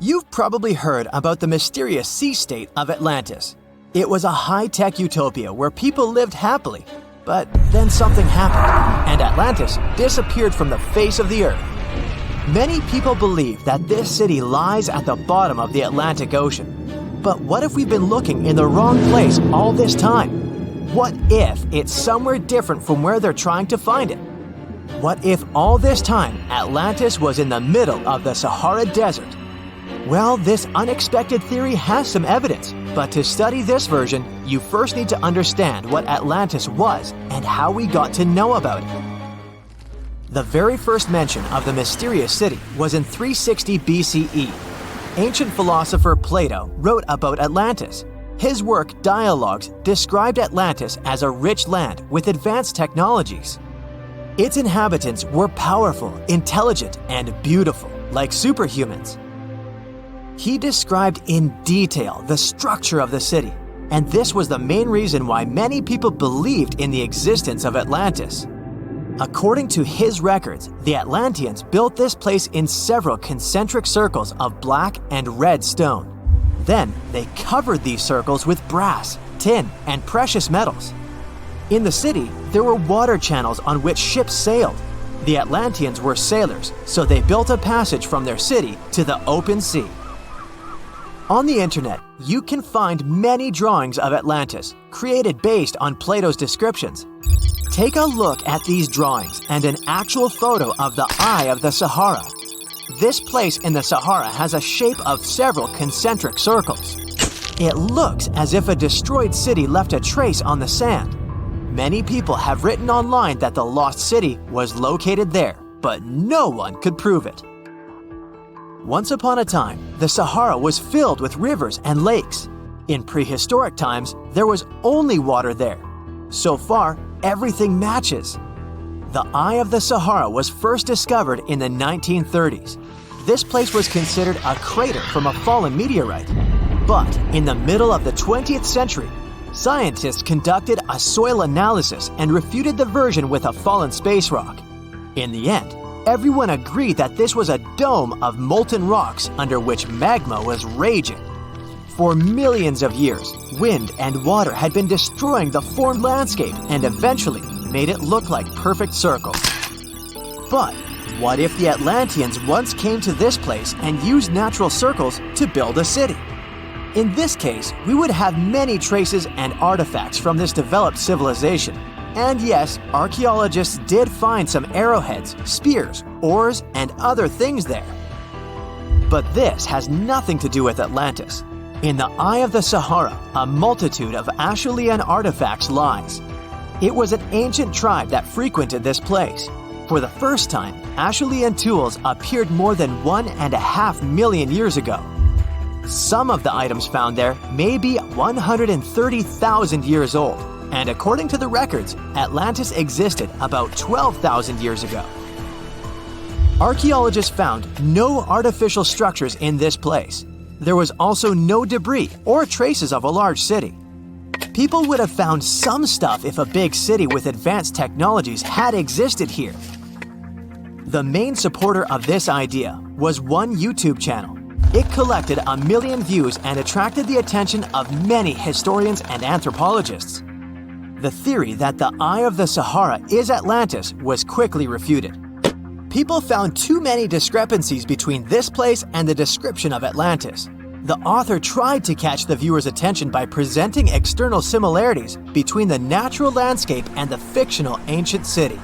You've probably heard about the mysterious sea state of Atlantis. It was a high-tech utopia where people lived happily, but then something happened, and Atlantis disappeared from the face of the earth. Many people believe that this city lies at the bottom of the Atlantic Ocean. But what if we've been looking in the wrong place all this time? What if it's somewhere different from where they're trying to find it? What if all this time Atlantis was in the middle of the Sahara Desert? Well, this unexpected theory has some evidence, but to study this version, you first need to understand what Atlantis was and how we got to know about it. The very first mention of the mysterious city was in 360 BCE. Ancient philosopher Plato wrote about Atlantis. His work, Dialogues, described Atlantis as a rich land with advanced technologies. Its inhabitants were powerful, intelligent, and beautiful, like superhumans. He described in detail the structure of the city, and this was the main reason why many people believed in the existence of Atlantis. According to his records, the Atlanteans built this place in several concentric circles of black and red stone. Then they covered these circles with brass, tin, and precious metals. In the city, there were water channels on which ships sailed. The Atlanteans were sailors, so they built a passage from their city to the open sea. On the internet, you can find many drawings of Atlantis, created based on Plato's descriptions. Take a look at these drawings and an actual photo of the Eye of the Sahara. This place in the Sahara has a shape of several concentric circles. It looks as if a destroyed city left a trace on the sand. Many people have written online that the lost city was located there, but no one could prove it. Once upon a time, the Sahara was filled with rivers and lakes. In prehistoric times, there was only water there. So far, everything matches. The Eye of the Sahara was first discovered in the 1930s. This place was considered a crater from a fallen meteorite. But in the middle of the 20th century, scientists conducted a soil analysis and refuted the version with a fallen space rock. In the end, everyone agreed that this was a dome of molten rocks under which magma was raging. For millions of years, wind and water had been destroying the formed landscape and eventually made it look like perfect circles. But what if the Atlanteans once came to this place and used natural circles to build a city? In this case, we would have many traces and artifacts from this developed civilization. And yes, archaeologists did find some arrowheads, spears, oars, and other things there. But this has nothing to do with Atlantis. In the Eye of the Sahara, a multitude of Acheulean artifacts lies. It was an ancient tribe that frequented this place. For the first time, Acheulean tools appeared more than 1.5 million years ago. Some of the items found there may be 130,000 years old, and according to the records, Atlantis existed about 12,000 years ago. Archaeologists found no artificial structures in this place. There was also no debris or traces of a large city. People would have found some stuff if a big city with advanced technologies had existed here. The main supporter of this idea was one YouTube channel. It collected 1 million views and attracted the attention of many historians and anthropologists. The theory that the Eye of the Sahara is Atlantis was quickly refuted. People found too many discrepancies between this place and the description of Atlantis. The author tried to catch the viewer's attention by presenting external similarities between the natural landscape and the fictional ancient city.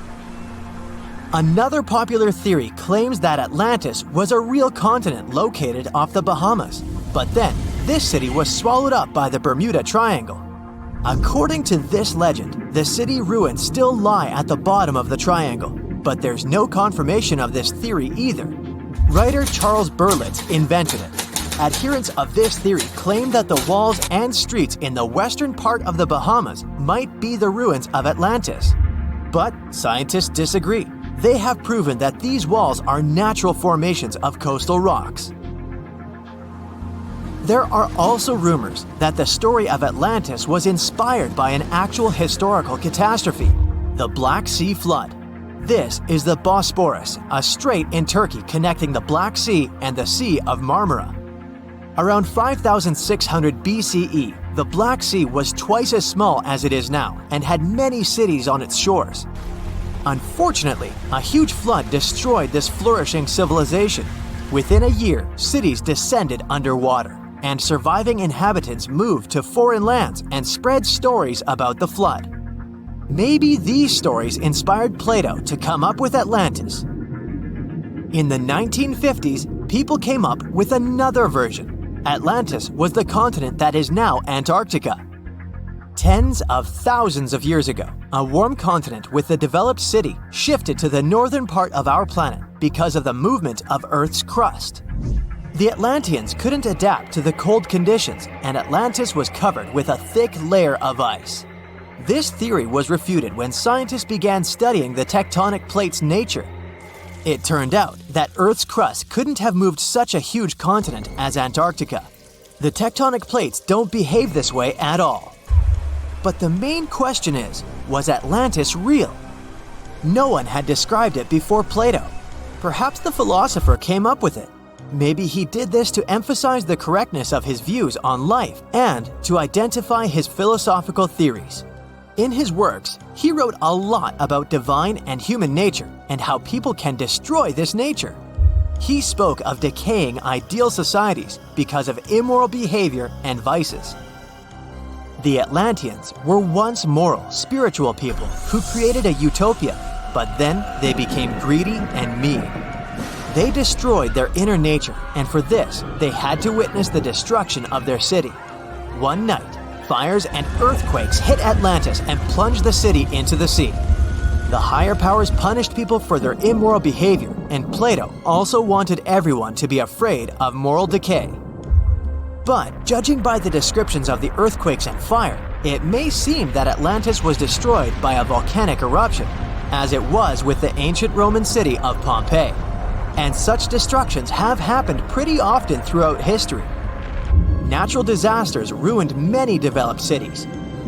Another popular theory claims that Atlantis was a real continent located off the Bahamas, but then this city was swallowed up by the Bermuda Triangle. According to this legend, the city ruins still lie at the bottom of the triangle, but there's no confirmation of this theory either. Writer Charles Berlitz invented it. Adherents of this theory claim that the walls and streets in the western part of the Bahamas might be the ruins of Atlantis. But scientists disagree. They have proven that these walls are natural formations of coastal rocks. There are also rumors that the story of Atlantis was inspired by an actual historical catastrophe, the Black Sea Flood. This is the Bosporus, a strait in Turkey connecting the Black Sea and the Sea of Marmara. Around 5600 BCE, the Black Sea was twice as small as it is now and had many cities on its shores. Unfortunately, a huge flood destroyed this flourishing civilization. Within a year, cities descended underwater, and surviving inhabitants moved to foreign lands and spread stories about the flood. Maybe these stories inspired Plato to come up with Atlantis. In the 1950s, people came up with another version. Atlantis was the continent that is now Antarctica. Tens of thousands of years ago, a warm continent with a developed city shifted to the northern part of our planet because of the movement of Earth's crust. The Atlanteans couldn't adapt to the cold conditions, and Atlantis was covered with a thick layer of ice. This theory was refuted when scientists began studying the tectonic plate's nature. It turned out that Earth's crust couldn't have moved such a huge continent as Antarctica. The tectonic plates don't behave this way at all. But the main question is, was Atlantis real? No one had described it before Plato. Perhaps the philosopher came up with it. Maybe he did this to emphasize the correctness of his views on life and to identify his philosophical theories. In his works, he wrote a lot about divine and human nature and how people can destroy this nature. He spoke of decaying ideal societies because of immoral behavior and vices. The Atlanteans were once moral, spiritual people who created a utopia, but then they became greedy and mean. They destroyed their inner nature, and for this, they had to witness the destruction of their city. One night, fires and earthquakes hit Atlantis and plunged the city into the sea. The higher powers punished people for their immoral behavior, and Plato also wanted everyone to be afraid of moral decay. But judging by the descriptions of the earthquakes and fire, it may seem that Atlantis was destroyed by a volcanic eruption, as it was with the ancient Roman city of Pompeii. And such destructions have happened pretty often throughout history. Natural disasters ruined many developed cities.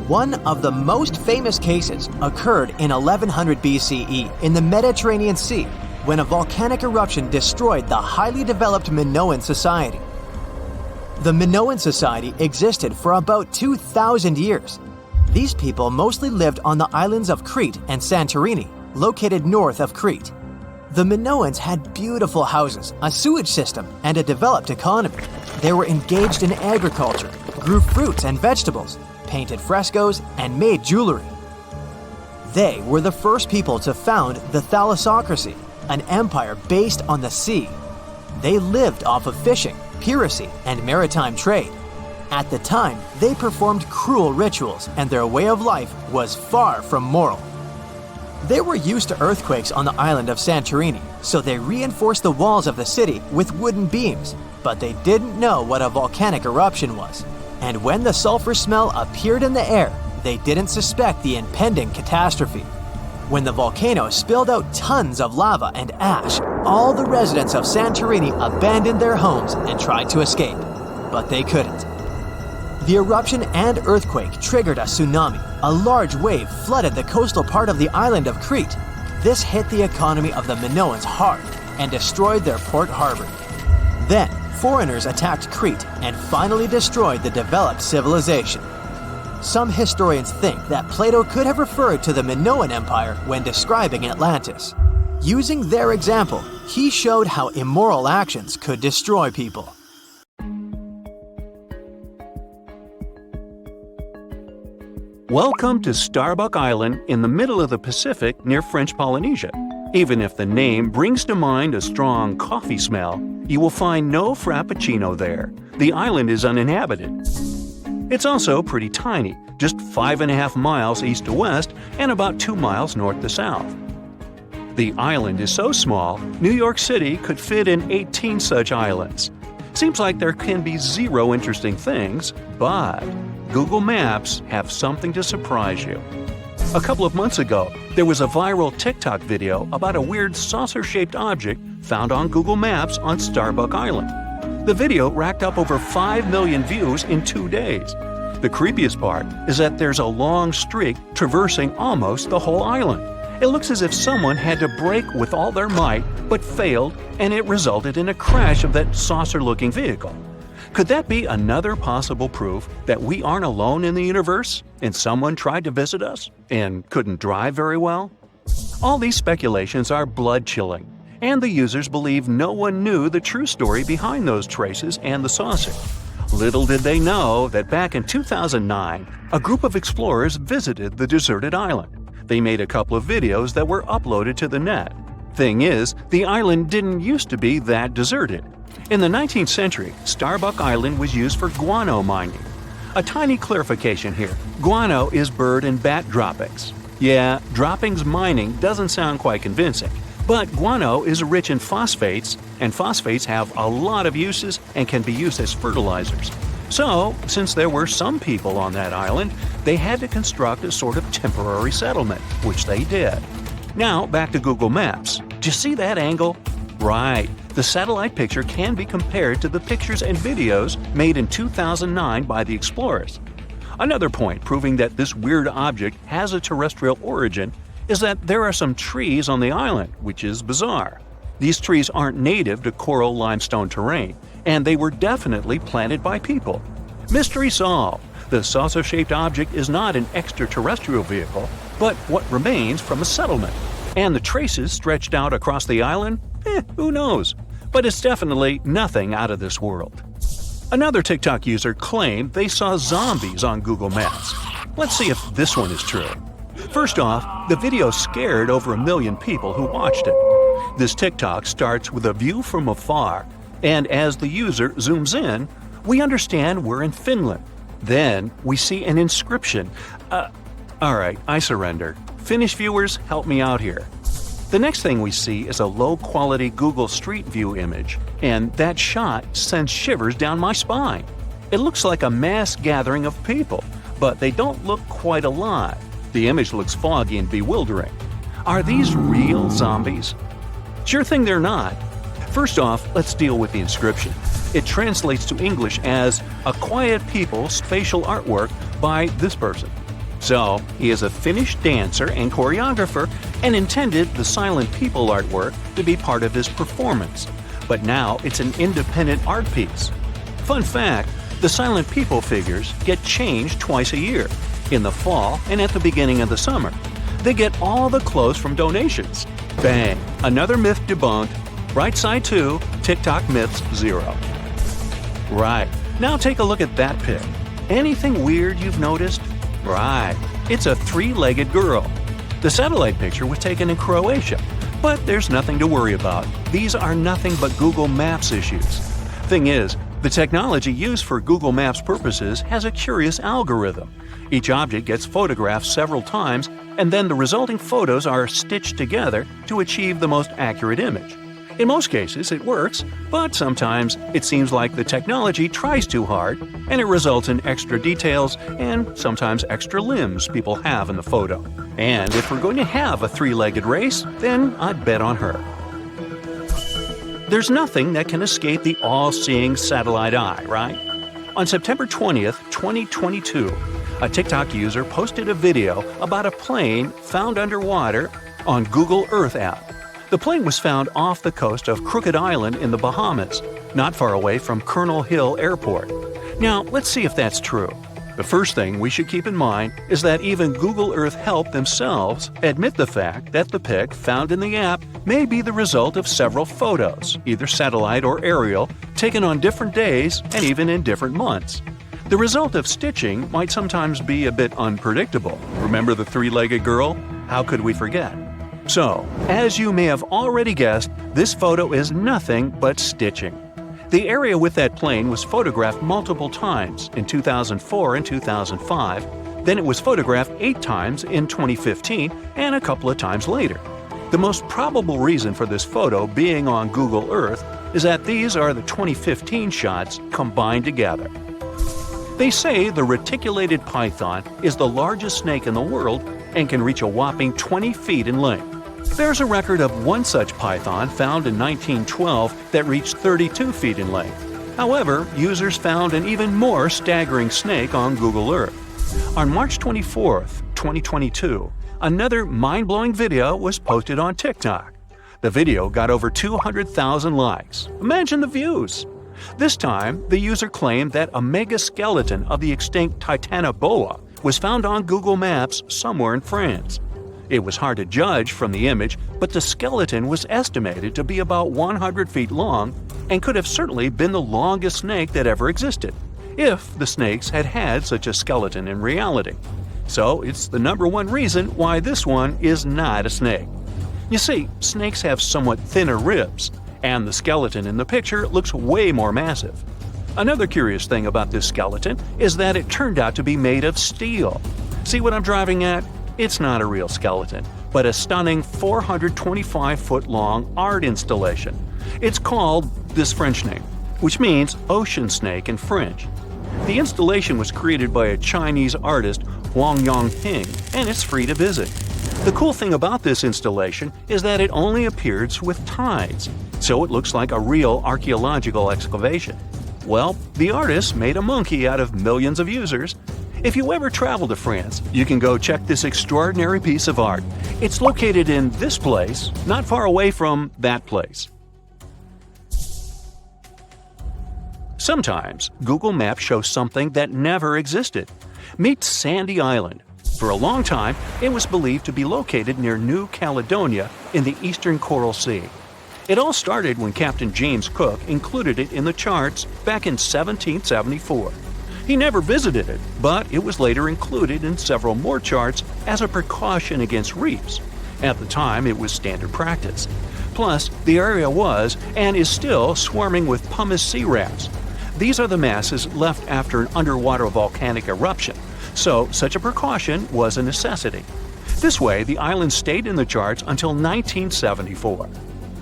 One of the most famous cases occurred in 1100 BCE in the Mediterranean Sea, when a volcanic eruption destroyed the highly developed Minoan society. The Minoan society existed for about 2,000 years. These people mostly lived on the islands of Crete and Santorini, located north of Crete. The Minoans had beautiful houses, a sewage system, and a developed economy. They were engaged in agriculture, grew fruits and vegetables, painted frescoes, and made jewelry. They were the first people to found the thalassocracy, an empire based on the sea. They lived off of fishing, piracy, and maritime trade. At the time, they performed cruel rituals, and their way of life was far from moral. They were used to earthquakes on the island of Santorini, so they reinforced the walls of the city with wooden beams, but they didn't know what a volcanic eruption was. And when the sulfur smell appeared in the air, they didn't suspect the impending catastrophe. When the volcano spilled out tons of lava and ash, all the residents of Santorini abandoned their homes and tried to escape, but they couldn't. The eruption and earthquake triggered a tsunami. A large wave flooded the coastal part of the island of Crete. This hit the economy of the Minoans hard and destroyed their port harbor. Then, foreigners attacked Crete and finally destroyed the developed civilization. Some historians think that Plato could have referred to the Minoan Empire when describing Atlantis. Using their example, he showed how immoral actions could destroy people. Welcome to Starbuck Island in the middle of the Pacific near French Polynesia. Even if the name brings to mind a strong coffee smell, you will find no frappuccino there. The island is uninhabited. It's also pretty tiny, just 5.5 miles east to west and about 2 miles north to south. The island is so small, New York City could fit in 18 such islands. Seems like there can be zero interesting things, but Google Maps have something to surprise you. A couple of months ago, there was a viral TikTok video about a weird saucer-shaped object found on Google Maps on Starbuck Island. The video racked up over 5 million views in 2 days. The creepiest part is that there's a long streak traversing almost the whole island. It looks as if someone had to brake with all their might, but failed, and it resulted in a crash of that saucer-looking vehicle. Could that be another possible proof that we aren't alone in the universe and someone tried to visit us and couldn't drive very well? All these speculations are blood-chilling, and the users believe no one knew the true story behind those traces and the saucer. Little did they know that back in 2009, a group of explorers visited the deserted island. They made a couple of videos that were uploaded to the net. Thing is, the island didn't used to be that deserted. In the 19th century, Starbuck Island was used for guano mining. A tiny clarification here: guano is bird and bat droppings. Yeah, droppings mining doesn't sound quite convincing, but guano is rich in phosphates, and phosphates have a lot of uses and can be used as fertilizers. So, since there were some people on that island, they had to construct a sort of temporary settlement, which they did. Now, back to Google Maps. Do you see that angle? Right. The satellite picture can be compared to the pictures and videos made in 2009 by the explorers. Another point proving that this weird object has a terrestrial origin is that there are some trees on the island, which is bizarre. These trees aren't native to coral limestone terrain, and they were definitely planted by people. Mystery solved. The saucer-shaped object is not an extraterrestrial vehicle, but what remains from a settlement. And the traces stretched out across the island? Who knows? But it's definitely nothing out of this world. Another TikTok user claimed they saw zombies on Google Maps. Let's see if this one is true. First off, the video scared over 1 million people who watched it. This TikTok starts with a view from afar, and as the user zooms in, we understand we're in Finland. Then we see an inscription. Alright, I surrender. Finnish viewers, help me out here. The next thing we see is a low-quality Google Street View image, and that shot sends shivers down my spine. It looks like a mass gathering of people, but they don't look quite alive. The image looks foggy and bewildering. Are these real zombies? Sure thing they're not. First off, let's deal with the inscription. It translates to English as "a quiet people's facial artwork by this person." So, he is a Finnish dancer and choreographer and intended the silent people artwork to be part of his performance. But now it's an independent art piece. Fun fact, the silent people figures get changed twice a year, in the fall and at the beginning of the summer. They get all the clothes from donations. Bang! Another myth debunked. Right side 2, TikTok myths 0. Right, now take a look at that pic. Anything weird you've noticed? Right, it's a 3-legged girl. The satellite picture was taken in Croatia, but there's nothing to worry about. These are nothing but Google Maps issues. Thing is, the technology used for Google Maps purposes has a curious algorithm. Each object gets photographed several times, and then the resulting photos are stitched together to achieve the most accurate image. In most cases, it works, but sometimes it seems like the technology tries too hard, and it results in extra details and sometimes extra limbs people have in the photo. And if we're going to have a 3-legged race, then I'd bet on her. There's nothing that can escape the all-seeing satellite eye, right? On September 20th, 2022, a TikTok user posted a video about a plane found underwater on Google Earth app. The plane was found off the coast of Crooked Island in the Bahamas, not far away from Colonel Hill Airport. Now, let's see if that's true. The first thing we should keep in mind is that even Google Earth Help themselves admit the fact that the pic found in the app may be the result of several photos, either satellite or aerial, taken on different days and even in different months. The result of stitching might sometimes be a bit unpredictable. Remember the 3-legged girl? How could we forget? So, as you may have already guessed, this photo is nothing but stitching. The area with that plane was photographed multiple times in 2004 and 2005, then it was photographed 8 times in 2015 and a couple of times later. The most probable reason for this photo being on Google Earth is that these are the 2015 shots combined together. They say the reticulated python is the largest snake in the world and can reach a whopping 20 feet in length. There's a record of one such python found in 1912 that reached 32 feet in length. However, users found an even more staggering snake on Google Earth. On March 24, 2022, another mind-blowing video was posted on TikTok. The video got over 200,000 likes. Imagine the views! This time, the user claimed that a megaskeleton of the extinct Titanoboa was found on Google Maps somewhere in France. It was hard to judge from the image, but the skeleton was estimated to be about 100 feet long and could have certainly been the longest snake that ever existed, if the snakes had had such a skeleton in reality. So it's the number one reason why this one is not a snake. You see, snakes have somewhat thinner ribs, and the skeleton in the picture looks way more massive. Another curious thing about this skeleton is that it turned out to be made of steel. See what I'm driving at? It's not a real skeleton, but a stunning 425-foot-long art installation. It's called this French name, which means ocean snake in French. The installation was created by a Chinese artist, Wang Yongping, and it's free to visit. The cool thing about this installation is that it only appears with tides, so it looks like a real archaeological excavation. Well, the artist made a monkey out of millions of users. If you ever travel to France, you can go check this extraordinary piece of art. It's located in this place, not far away from that place. Sometimes, Google Maps shows something that never existed. Meet Sandy Island. For a long time, it was believed to be located near New Caledonia in the eastern Coral Sea. It all started when Captain James Cook included it in the charts back in 1774. He never visited it, but it was later included in several more charts as a precaution against reefs. At the time, it was standard practice. Plus, the area was, and is still, swarming with pumice sea rats. These are the masses left after an underwater volcanic eruption, so such a precaution was a necessity. This way, the island stayed in the charts until 1974.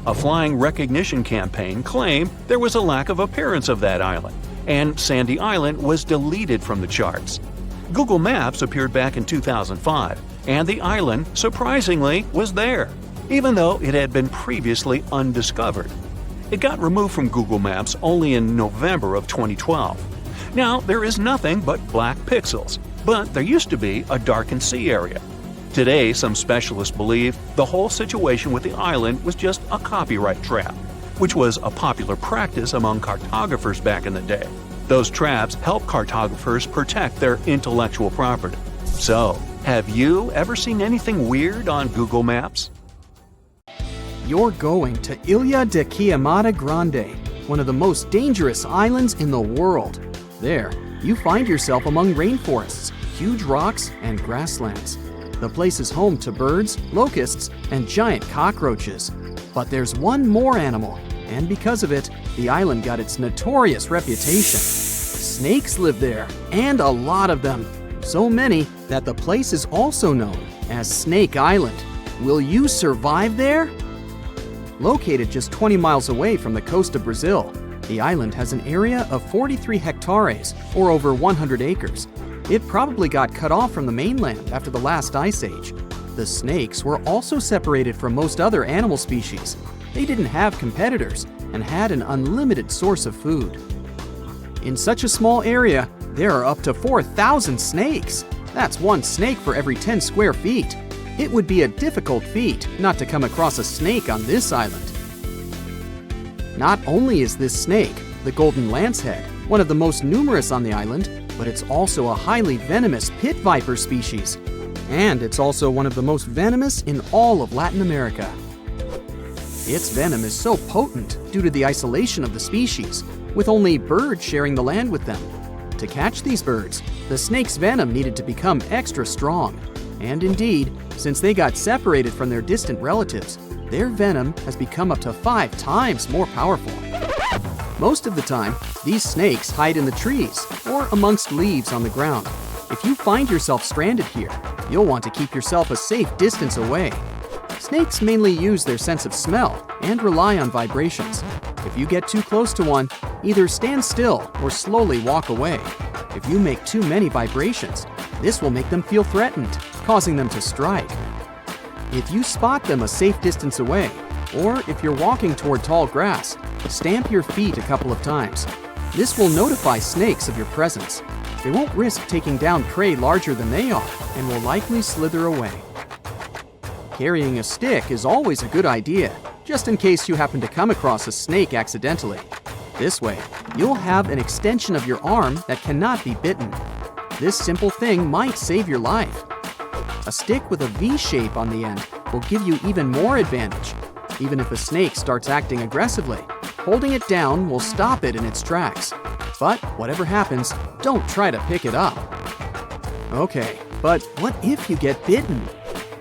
A flying recognition campaign claimed there was a lack of appearance of that island, and Sandy Island was deleted from the charts. Google Maps appeared back in 2005, and the island, surprisingly, was there, even though it had been previously undiscovered. It got removed from Google Maps only in November of 2012. Now, there is nothing but black pixels, but there used to be a darkened sea area. Today, some specialists believe the whole situation with the island was just a copyright trap, which was a popular practice among cartographers back in the day. Those traps help cartographers protect their intellectual property. So, have you ever seen anything weird on Google Maps? You're going to Ilha de Queimada Grande, one of the most dangerous islands in the world. There, you find yourself among rainforests, huge rocks, and grasslands. The place is home to birds, locusts, and giant cockroaches. But there's one more animal, and because of it, the island got its notorious reputation. Snakes live there, and a lot of them. So many that the place is also known as Snake Island. Will you survive there? Located just 20 miles away from the coast of Brazil, the island has an area of 43 hectares, or over 100 acres. It probably got cut off from the mainland after the last ice age. The snakes were also separated from most other animal species. They didn't have competitors and had an unlimited source of food. In such a small area, there are up to 4,000 snakes. That's one snake for every 10 square feet. It would be a difficult feat not to come across a snake on this island. Not only is this snake, the golden lancehead, one of the most numerous on the island, but it's also a highly venomous pit viper species. And it's also one of the most venomous in all of Latin America. Its venom is so potent due to the isolation of the species, with only birds sharing the land with them. To catch these birds, the snake's venom needed to become extra strong. And indeed, since they got separated from their distant relatives, their venom has become up to 5 times more powerful. Most of the time, these snakes hide in the trees or amongst leaves on the ground. If you find yourself stranded here, you'll want to keep yourself a safe distance away. Snakes mainly use their sense of smell and rely on vibrations. If you get too close to one, either stand still or slowly walk away. If you make too many vibrations, this will make them feel threatened, causing them to strike. If you spot them a safe distance away, or if you're walking toward tall grass, stamp your feet a couple of times. This will notify snakes of your presence. They won't risk taking down prey larger than they are and will likely slither away. Carrying a stick is always a good idea, just in case you happen to come across a snake accidentally. This way, you'll have an extension of your arm that cannot be bitten. This simple thing might save your life. A stick with a V shape on the end will give you even more advantage. Even if a snake starts acting aggressively, holding it down will stop it in its tracks. But whatever happens, don't try to pick it up. Okay, but what if you get bitten?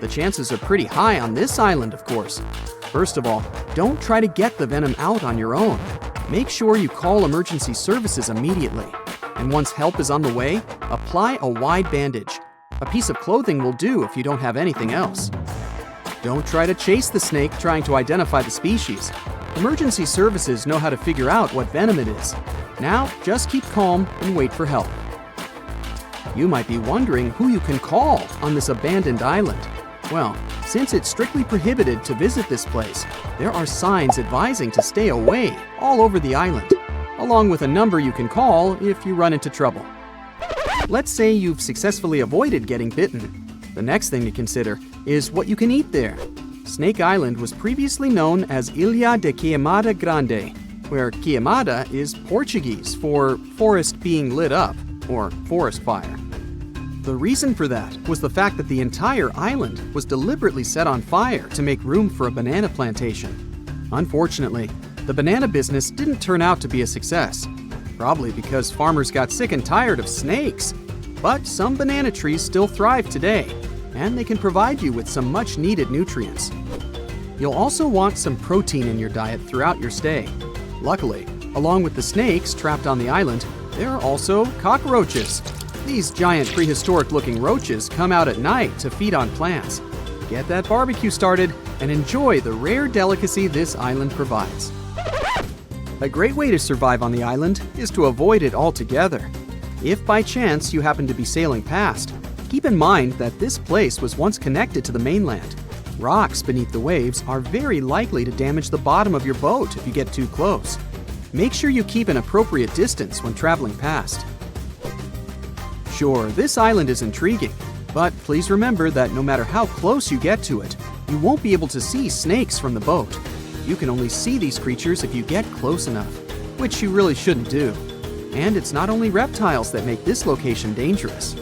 The chances are pretty high on this island, of course. First of all, don't try to get the venom out on your own. Make sure you call emergency services immediately. And once help is on the way, apply a wide bandage. A piece of clothing will do if you don't have anything else. Don't try to chase the snake trying to identify the species. Emergency services know how to figure out what venom it is. Now, just keep calm and wait for help. You might be wondering who you can call on this abandoned island. Well, since it's strictly prohibited to visit this place, there are signs advising to stay away all over the island, along with a number you can call if you run into trouble. Let's say you've successfully avoided getting bitten. The next thing to consider is what you can eat there. Snake Island was previously known as Ilha de Queimada Grande, where queimada is Portuguese for forest being lit up, or forest fire. The reason for that was the fact that the entire island was deliberately set on fire to make room for a banana plantation. Unfortunately, the banana business didn't turn out to be a success, probably because farmers got sick and tired of snakes. But some banana trees still thrive today, and they can provide you with some much-needed nutrients. You'll also want some protein in your diet throughout your stay. Luckily, along with the snakes trapped on the island, there are also cockroaches. These giant prehistoric-looking roaches come out at night to feed on plants. Get that barbecue started and enjoy the rare delicacy this island provides. A great way to survive on the island is to avoid it altogether. If by chance you happen to be sailing past, keep in mind that this place was once connected to the mainland. Rocks beneath the waves are very likely to damage the bottom of your boat if you get too close. Make sure you keep an appropriate distance when traveling past. Sure, this island is intriguing, but please remember that no matter how close you get to it, you won't be able to see snakes from the boat. You can only see these creatures if you get close enough, which you really shouldn't do. And it's not only reptiles that make this location dangerous.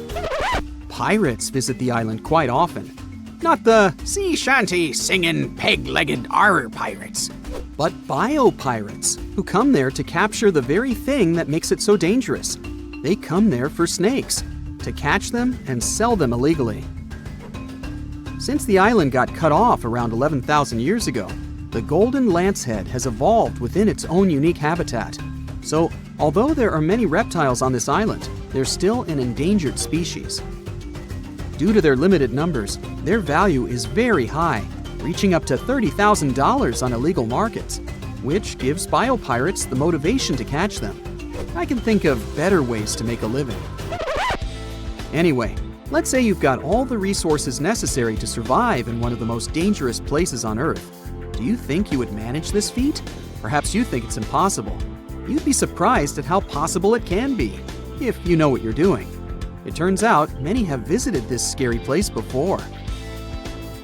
Pirates visit the island quite often. Not the sea shanty singing peg-legged arr pirates, but bio-pirates who come there to capture the very thing that makes it so dangerous. They come there for snakes, to catch them and sell them illegally. Since the island got cut off around 11,000 years ago, the golden lancehead has evolved within its own unique habitat. So, although there are many reptiles on this island, they're still an endangered species. Due to their limited numbers, their value is very high, reaching up to $30,000 on illegal markets, which gives biopirates the motivation to catch them. I can think of better ways to make a living. Anyway, let's say you've got all the resources necessary to survive in one of the most dangerous places on Earth. Do you think you would manage this feat? Perhaps you think it's impossible. You'd be surprised at how possible it can be, if you know what you're doing. It turns out many have visited this scary place before.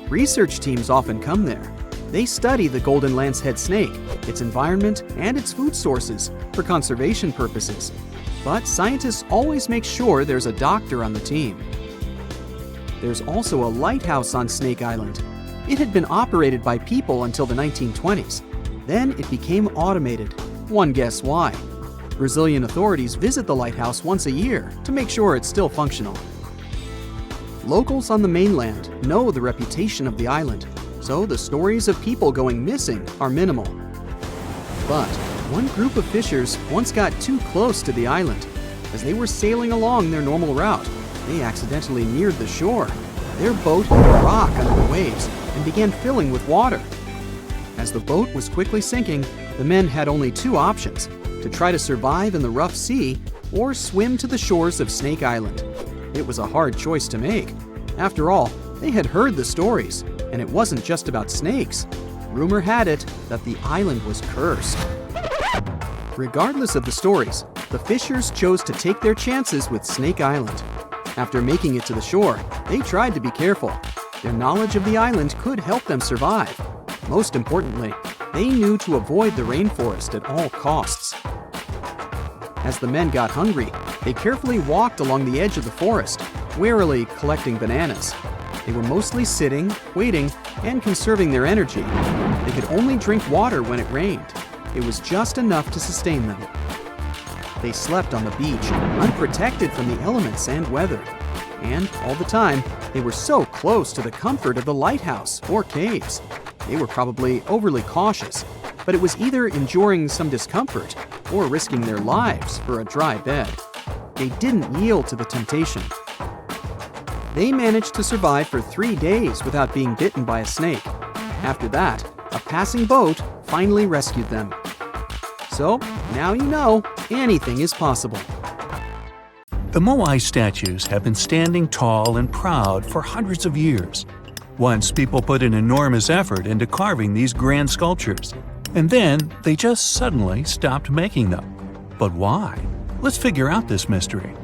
Research teams often come there. They study the golden lancehead snake, its environment, and its food sources for conservation purposes. But scientists always make sure there's a doctor on the team. There's also a lighthouse on Snake Island. It had been operated by people until the 1920s. Then it became automated. One guess why. Brazilian authorities visit the lighthouse once a year to make sure it's still functional. Locals on the mainland know the reputation of the island, so the stories of people going missing are minimal. But one group of fishers once got too close to the island. As they were sailing along their normal route, they accidentally neared the shore. Their boat hit a rock under the waves and began filling with water. As the boat was quickly sinking, the men had only two options: to try to survive in the rough sea or swim to the shores of Snake Island. It was a hard choice to make. After all, they had heard the stories, and it wasn't just about snakes. Rumor had it that the island was cursed. Regardless of the stories, the fishers chose to take their chances with Snake Island. After making it to the shore, they tried to be careful. Their knowledge of the island could help them survive. Most importantly, they knew to avoid the rainforest at all costs. As the men got hungry, they carefully walked along the edge of the forest, warily collecting bananas. They were mostly sitting, waiting, and conserving their energy. They could only drink water when it rained. It was just enough to sustain them. They slept on the beach, unprotected from the elements and weather. And all the time, they were so close to the comfort of the lighthouse or caves. They were probably overly cautious, but it was either enduring some discomfort or risking their lives for a dry bed. They didn't yield to the temptation. They managed to survive for 3 days without being bitten by a snake. After that, a passing boat finally rescued them. So, now you know, anything is possible. The Moai statues have been standing tall and proud for hundreds of years. Once people put an enormous effort into carving these grand sculptures, and then they just suddenly stopped making them. But why? Let's figure out this mystery.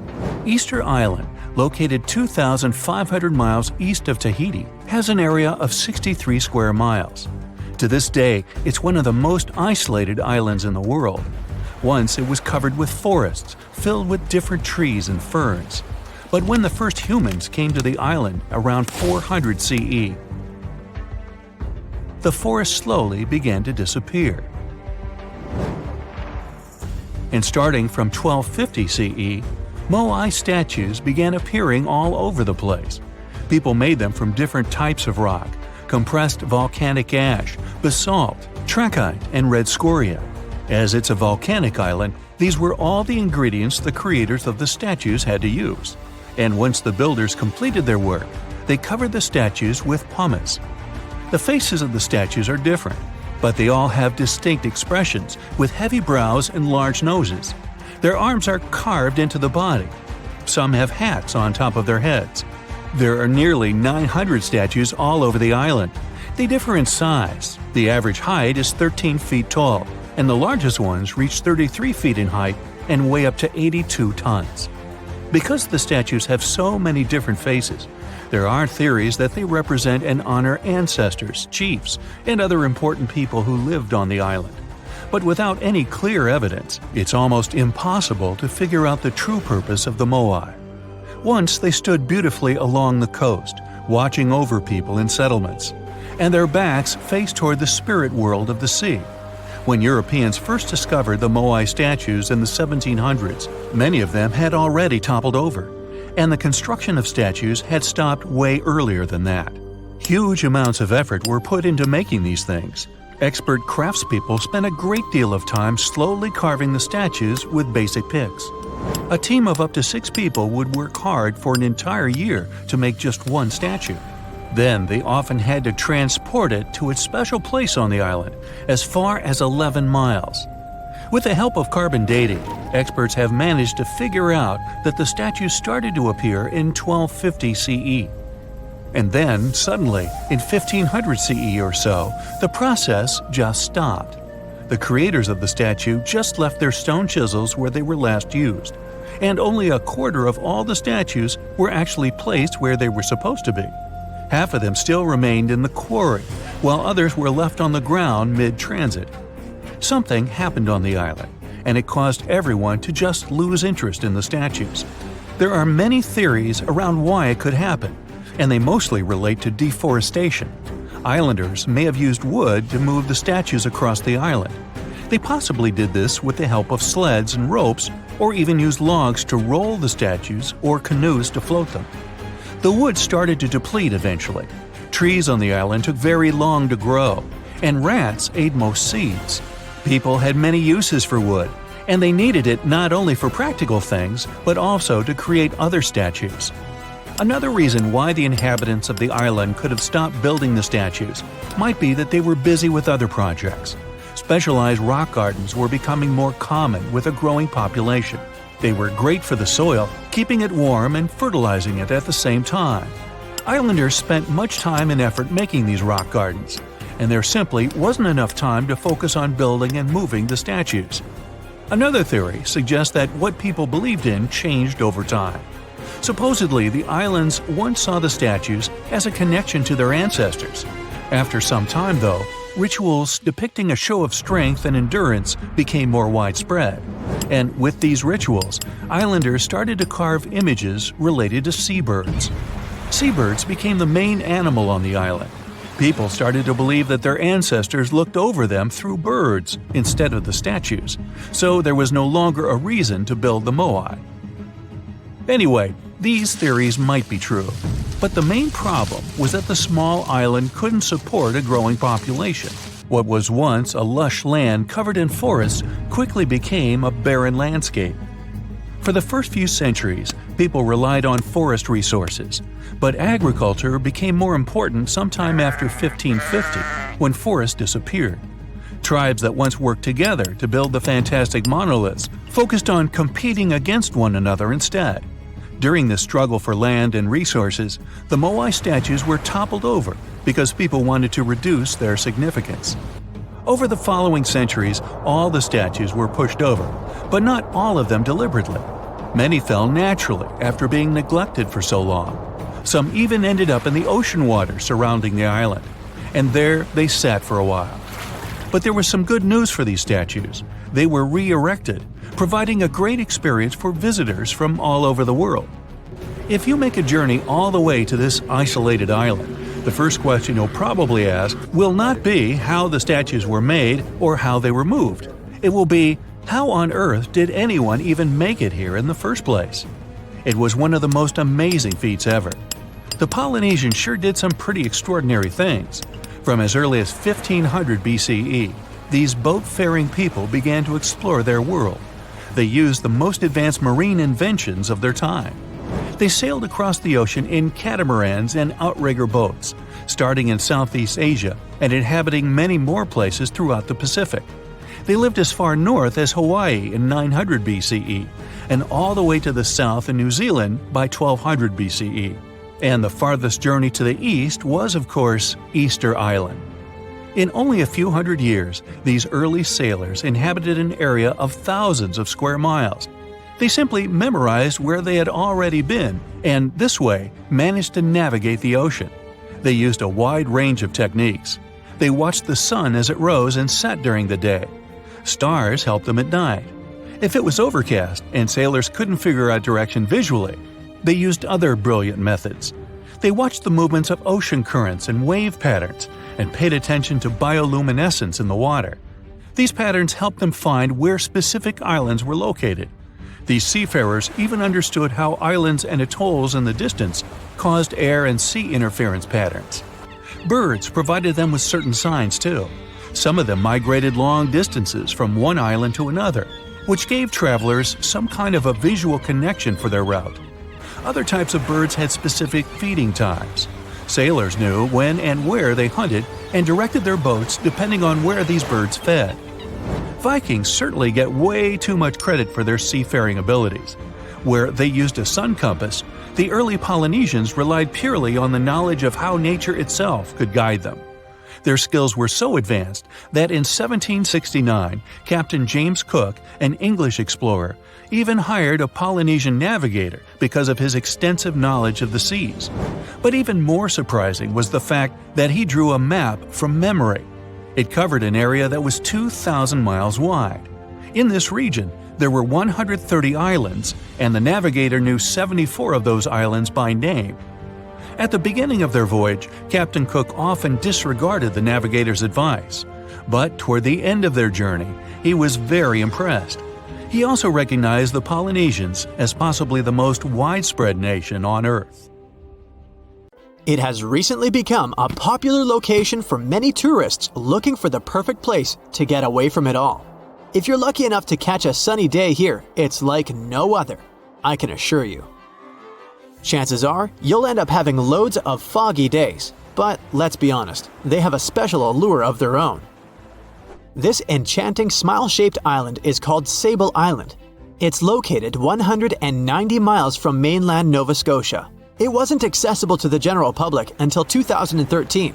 Easter Island, located 2,500 miles east of Tahiti, has an area of 63 square miles. To this day, it's one of the most isolated islands in the world. Once it was covered with forests, filled with different trees and ferns. But when the first humans came to the island around 400 CE, the forest slowly began to disappear. And starting from 1250 CE, Moai statues began appearing all over the place. People made them from different types of rock: compressed volcanic ash, basalt, trachyte, and red scoria. As it's a volcanic island, these were all the ingredients the creators of the statues had to use. And once the builders completed their work, they covered the statues with pumice. The faces of the statues are different, but they all have distinct expressions with heavy brows and large noses. Their arms are carved into the body. Some have hats on top of their heads. There are nearly 900 statues all over the island. They differ in size. The average height is 13 feet tall, and the largest ones reach 33 feet in height and weigh up to 82 tons. Because the statues have so many different faces, there are theories that they represent and honor ancestors, chiefs, and other important people who lived on the island. But without any clear evidence, it's almost impossible to figure out the true purpose of the Moai. Once they stood beautifully along the coast, watching over people in settlements, and their backs faced toward the spirit world of the sea. When Europeans first discovered the Moai statues in the 1700s, many of them had already toppled over, and the construction of statues had stopped way earlier than that. Huge amounts of effort were put into making these things. Expert craftspeople spent a great deal of time slowly carving the statues with basic picks. A team of up to 6 people would work hard for an entire year to make just one statue. Then they often had to transport it to its special place on the island, as far as 11 miles. With the help of carbon dating, experts have managed to figure out that the statues started to appear in 1250 CE. And then, suddenly, in 1500 CE or so, the process just stopped. The creators of the statue just left their stone chisels where they were last used, and only a quarter of all the statues were actually placed where they were supposed to be. Half of them still remained in the quarry, while others were left on the ground mid-transit. Something happened on the island, and it caused everyone to just lose interest in the statues. There are many theories around why it could happen, and they mostly relate to deforestation. Islanders may have used wood to move the statues across the island. They possibly did this with the help of sleds and ropes, or even used logs to roll the statues or canoes to float them. The wood started to deplete eventually. Trees on the island took very long to grow, and rats ate most seeds. People had many uses for wood, and they needed it not only for practical things, but also to create other statues. Another reason why the inhabitants of the island could have stopped building the statues might be that they were busy with other projects. Specialized rock gardens were becoming more common with a growing population. They were great for the soil, keeping it warm and fertilizing it at the same time. Islanders spent much time and effort making these rock gardens, and there simply wasn't enough time to focus on building and moving the statues. Another theory suggests that what people believed in changed over time. Supposedly, the islands once saw the statues as a connection to their ancestors. After some time, though, rituals depicting a show of strength and endurance became more widespread. And with these rituals, islanders started to carve images related to seabirds. Seabirds became the main animal on the island. People started to believe that their ancestors looked over them through birds instead of the statues, so there was no longer a reason to build the Moai. Anyway, these theories might be true, but the main problem was that the small island couldn't support a growing population. What was once a lush land covered in forests quickly became a barren landscape. For the first few centuries, people relied on forest resources, but agriculture became more important sometime after 1550, when forests disappeared. Tribes that once worked together to build the fantastic monoliths focused on competing against one another instead. During this struggle for land and resources, the Moai statues were toppled over because people wanted to reduce their significance. Over the following centuries, all the statues were pushed over, but not all of them deliberately. Many fell naturally after being neglected for so long. Some even ended up in the ocean water surrounding the island, and there they sat for a while. But there was some good news for these statues. They were re-erected, providing a great experience for visitors from all over the world. If you make a journey all the way to this isolated island, the first question you'll probably ask will not be how the statues were made or how they were moved. It will be, how on earth did anyone even make it here in the first place? It was one of the most amazing feats ever. The Polynesians sure did some pretty extraordinary things. From as early as 1500 BCE, these boat-faring people began to explore their world. They used the most advanced marine inventions of their time. They sailed across the ocean in catamarans and outrigger boats, starting in Southeast Asia and inhabiting many more places throughout the Pacific. They lived as far north as Hawaii in 900 BCE, and all the way to the south in New Zealand by 1200 BCE. And the farthest journey to the east was, of course, Easter Island. In only a few hundred years, these early sailors inhabited an area of thousands of square miles. They simply memorized where they had already been, and this way managed to navigate the ocean. They used a wide range of techniques. They watched the sun as it rose and set during the day. Stars helped them at night. If it was overcast and sailors couldn't figure out direction visually, they used other brilliant methods. They watched the movements of ocean currents and wave patterns and paid attention to bioluminescence in the water. These patterns helped them find where specific islands were located. These seafarers even understood how islands and atolls in the distance caused air and sea interference patterns. Birds provided them with certain signs too. Some of them migrated long distances from one island to another, which gave travelers some kind of a visual connection for their route. Other types of birds had specific feeding times. Sailors knew when and where they hunted and directed their boats depending on where these birds fed. Vikings certainly get way too much credit for their seafaring abilities. Where they used a sun compass, the early Polynesians relied purely on the knowledge of how nature itself could guide them. Their skills were so advanced that in 1769, Captain James Cook, an English explorer, even hired a Polynesian navigator because of his extensive knowledge of the seas. But even more surprising was the fact that he drew a map from memory. It covered an area that was 2,000 miles wide. In this region, there were 130 islands, and the navigator knew 74 of those islands by name. At the beginning of their voyage, Captain Cook often disregarded the navigator's advice, but toward the end of their journey, he was very impressed. He also recognized the Polynesians as possibly the most widespread nation on Earth. It has recently become a popular location for many tourists looking for the perfect place to get away from it all. If you're lucky enough to catch a sunny day here, it's like no other, I can assure you. Chances are, you'll end up having loads of foggy days, but let's be honest, they have a special allure of their own. This enchanting smile-shaped island is called Sable Island. It's located 190 miles from mainland Nova Scotia. It wasn't accessible to the general public until 2013.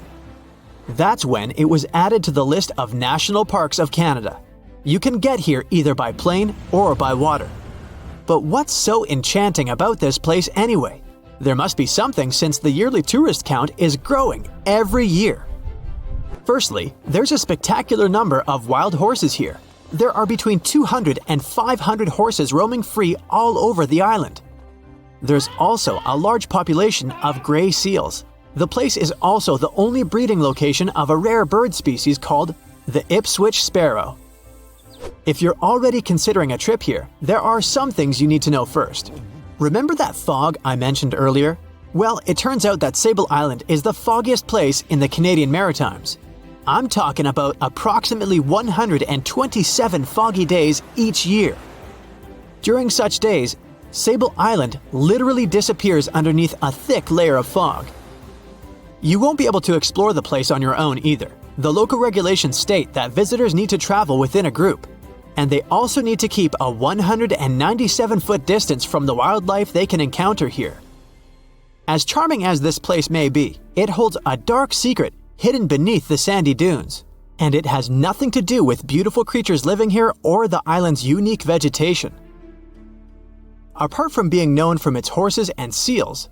That's when it was added to the list of National Parks of Canada. You can get here either by plane or by water. But what's so enchanting about this place anyway? There must be something since the yearly tourist count is growing every year. Firstly, there's a spectacular number of wild horses here. There are between 200 and 500 horses roaming free all over the island. There's also a large population of gray seals. The place is also the only breeding location of a rare bird species called the Ipswich sparrow. If you're already considering a trip here, there are some things you need to know first. Remember that fog I mentioned earlier? Well, it turns out that Sable Island is the foggiest place in the Canadian Maritimes. I'm talking about approximately 127 foggy days each year. During such days, Sable Island literally disappears underneath a thick layer of fog. You won't be able to explore the place on your own either. The local regulations state that visitors need to travel within a group, and they also need to keep a 197-foot distance from the wildlife they can encounter here. As charming as this place may be, it holds a dark secret hidden beneath the sandy dunes, and it has nothing to do with beautiful creatures living here or the island's unique vegetation. Apart from being known from its horses and seals,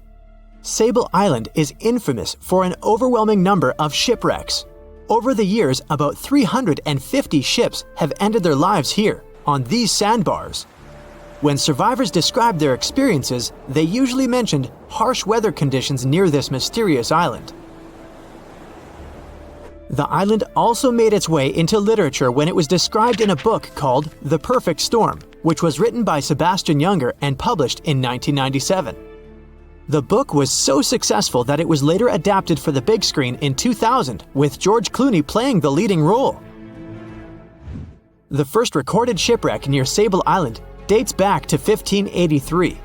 Sable Island is infamous for an overwhelming number of shipwrecks. Over the years, about 350 ships have ended their lives here, on these sandbars. When survivors described their experiences, they usually mentioned harsh weather conditions near this mysterious island. The island also made its way into literature when it was described in a book called The Perfect Storm, which was written by Sebastian Junger and published in 1997. The book was so successful that it was later adapted for the big screen in 2000, with George Clooney playing the leading role. The first recorded shipwreck near Sable Island dates back to 1583.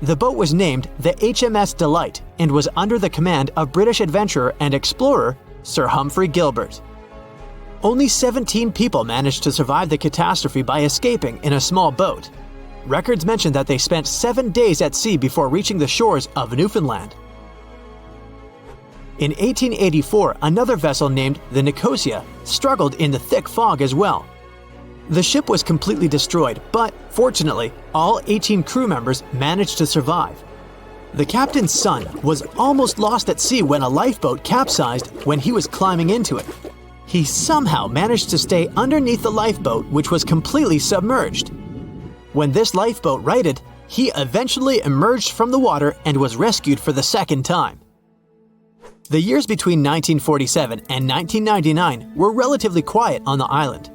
The boat was named the HMS Delight and was under the command of British adventurer and explorer Sir Humphrey Gilbert. Only 17 people managed to survive the catastrophe by escaping in a small boat. Records mention that they spent 7 days at sea before reaching the shores of Newfoundland. In 1884, another vessel named the Nicosia struggled in the thick fog as well. The ship was completely destroyed, but fortunately, all 18 crew members managed to survive. The captain's son was almost lost at sea when a lifeboat capsized when he was climbing into it. He somehow managed to stay underneath the lifeboat, which was completely submerged. When this lifeboat righted, he eventually emerged from the water and was rescued for the second time. The years between 1947 and 1999 were relatively quiet on the island.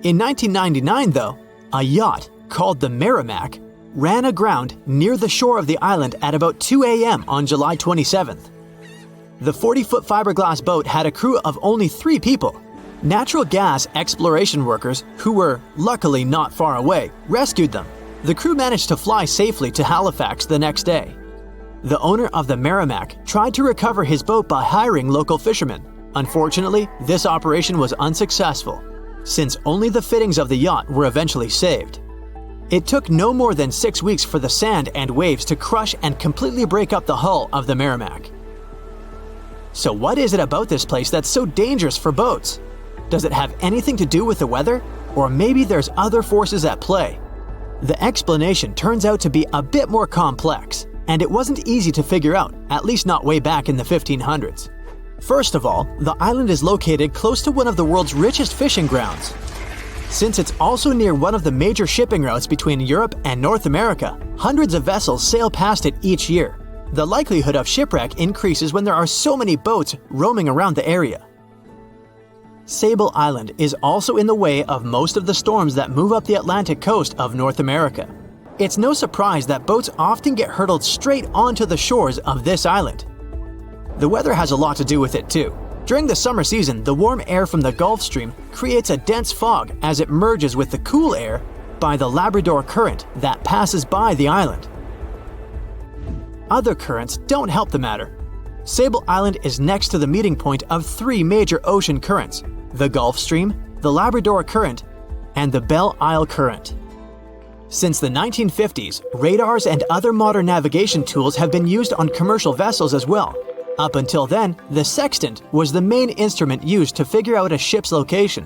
In 1999, though, a yacht called the Merrimack ran aground near the shore of the island at about 2 a.m. on July 27th. The 40-foot fiberglass boat had a crew of only 3 people. Natural gas exploration workers, who were luckily not far away, rescued them. The crew managed to fly safely to Halifax the next day. The owner of the Merrimack tried to recover his boat by hiring local fishermen. Unfortunately, this operation was unsuccessful, since only the fittings of the yacht were eventually saved. It took no more than 6 weeks for the sand and waves to crush and completely break up the hull of the Merrimack. So what is it about this place that's so dangerous for boats? Does it have anything to do with the weather? Or maybe there's other forces at play? The explanation turns out to be a bit more complex, and it wasn't easy to figure out, at least not way back in the 1500s. First of all, the island is located close to one of the world's richest fishing grounds. Since it's also near one of the major shipping routes between Europe and North America, hundreds of vessels sail past it each year. The likelihood of shipwreck increases when there are so many boats roaming around the area. Sable Island is also in the way of most of the storms that move up the Atlantic coast of North America. It's no surprise that boats often get hurtled straight onto the shores of this island. The weather has a lot to do with it too. During the summer season, the warm air from the Gulf Stream creates a dense fog as it merges with the cool air by the Labrador Current that passes by the island. Other currents don't help the matter. Sable Island is next to the meeting point of 3 major ocean currents: the Gulf Stream, the Labrador Current, and the Belle Isle Current. Since the 1950s, radars and other modern navigation tools have been used on commercial vessels as well. Up until then, the sextant was the main instrument used to figure out a ship's location.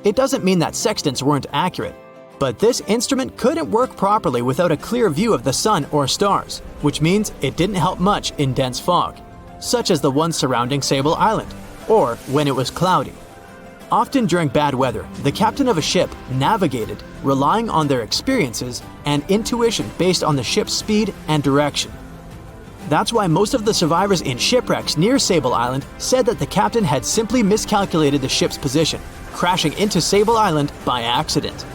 It doesn't mean that sextants weren't accurate, but this instrument couldn't work properly without a clear view of the sun or stars, which means it didn't help much in dense fog, such as the one surrounding Sable Island, or when it was cloudy. Often during bad weather, the captain of a ship navigated, relying on their experiences and intuition based on the ship's speed and direction. That's why most of the survivors in shipwrecks near Sable Island said that the captain had simply miscalculated the ship's position, crashing into Sable Island by accident.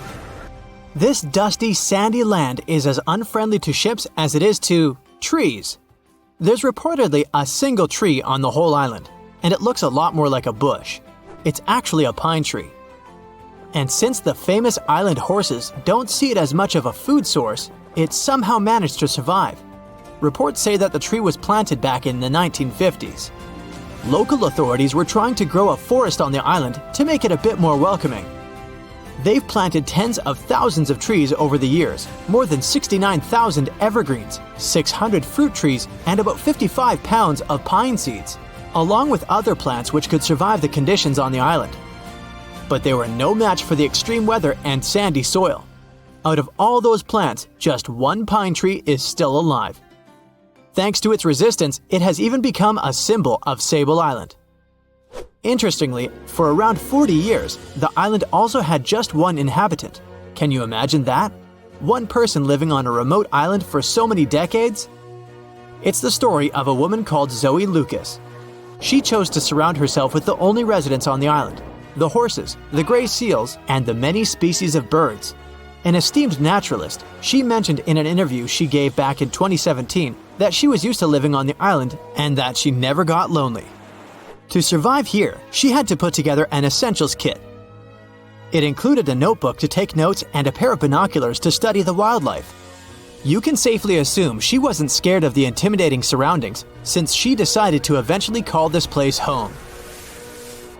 This dusty, sandy land is as unfriendly to ships as it is to trees. There's reportedly a single tree on the whole island, and it looks a lot more like a bush. It's actually a pine tree. And since the famous island horses don't see it as much of a food source, it somehow managed to survive. Reports say that the tree was planted back in the 1950s. Local authorities were trying to grow a forest on the island to make it a bit more welcoming. They've planted tens of thousands of trees over the years, more than 69,000 evergreens, 600 fruit trees, and about 55 pounds of pine seeds, along with other plants which could survive the conditions on the island. But they were no match for the extreme weather and sandy soil. Out of all those plants, just one pine tree is still alive. Thanks to its resistance, it has even become a symbol of Sable Island. Interestingly, for around 40 years, the island also had just one inhabitant. Can you imagine that? One person living on a remote island for so many decades? It's the story of a woman called Zoe Lucas. She chose to surround herself with the only residents on the island: the horses, the gray seals, and the many species of birds. An esteemed naturalist, she mentioned in an interview she gave back in 2017 that she was used to living on the island and that she never got lonely. To survive here, she had to put together an essentials kit. It included a notebook to take notes and a pair of binoculars to study the wildlife. You can safely assume she wasn't scared of the intimidating surroundings, since she decided to eventually call this place home.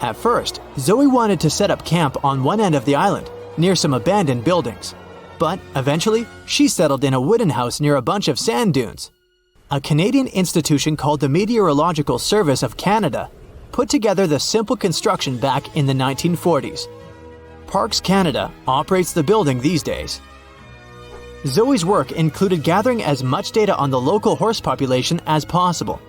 At first, Zoe wanted to set up camp on one end of the island, near some abandoned buildings. But eventually, she settled in a wooden house near a bunch of sand dunes. A Canadian institution called the Meteorological Service of Canada put together the simple construction back in the 1940s. Parks Canada operates the building these days. Zoe's work included gathering as much data on the local horse population as possible.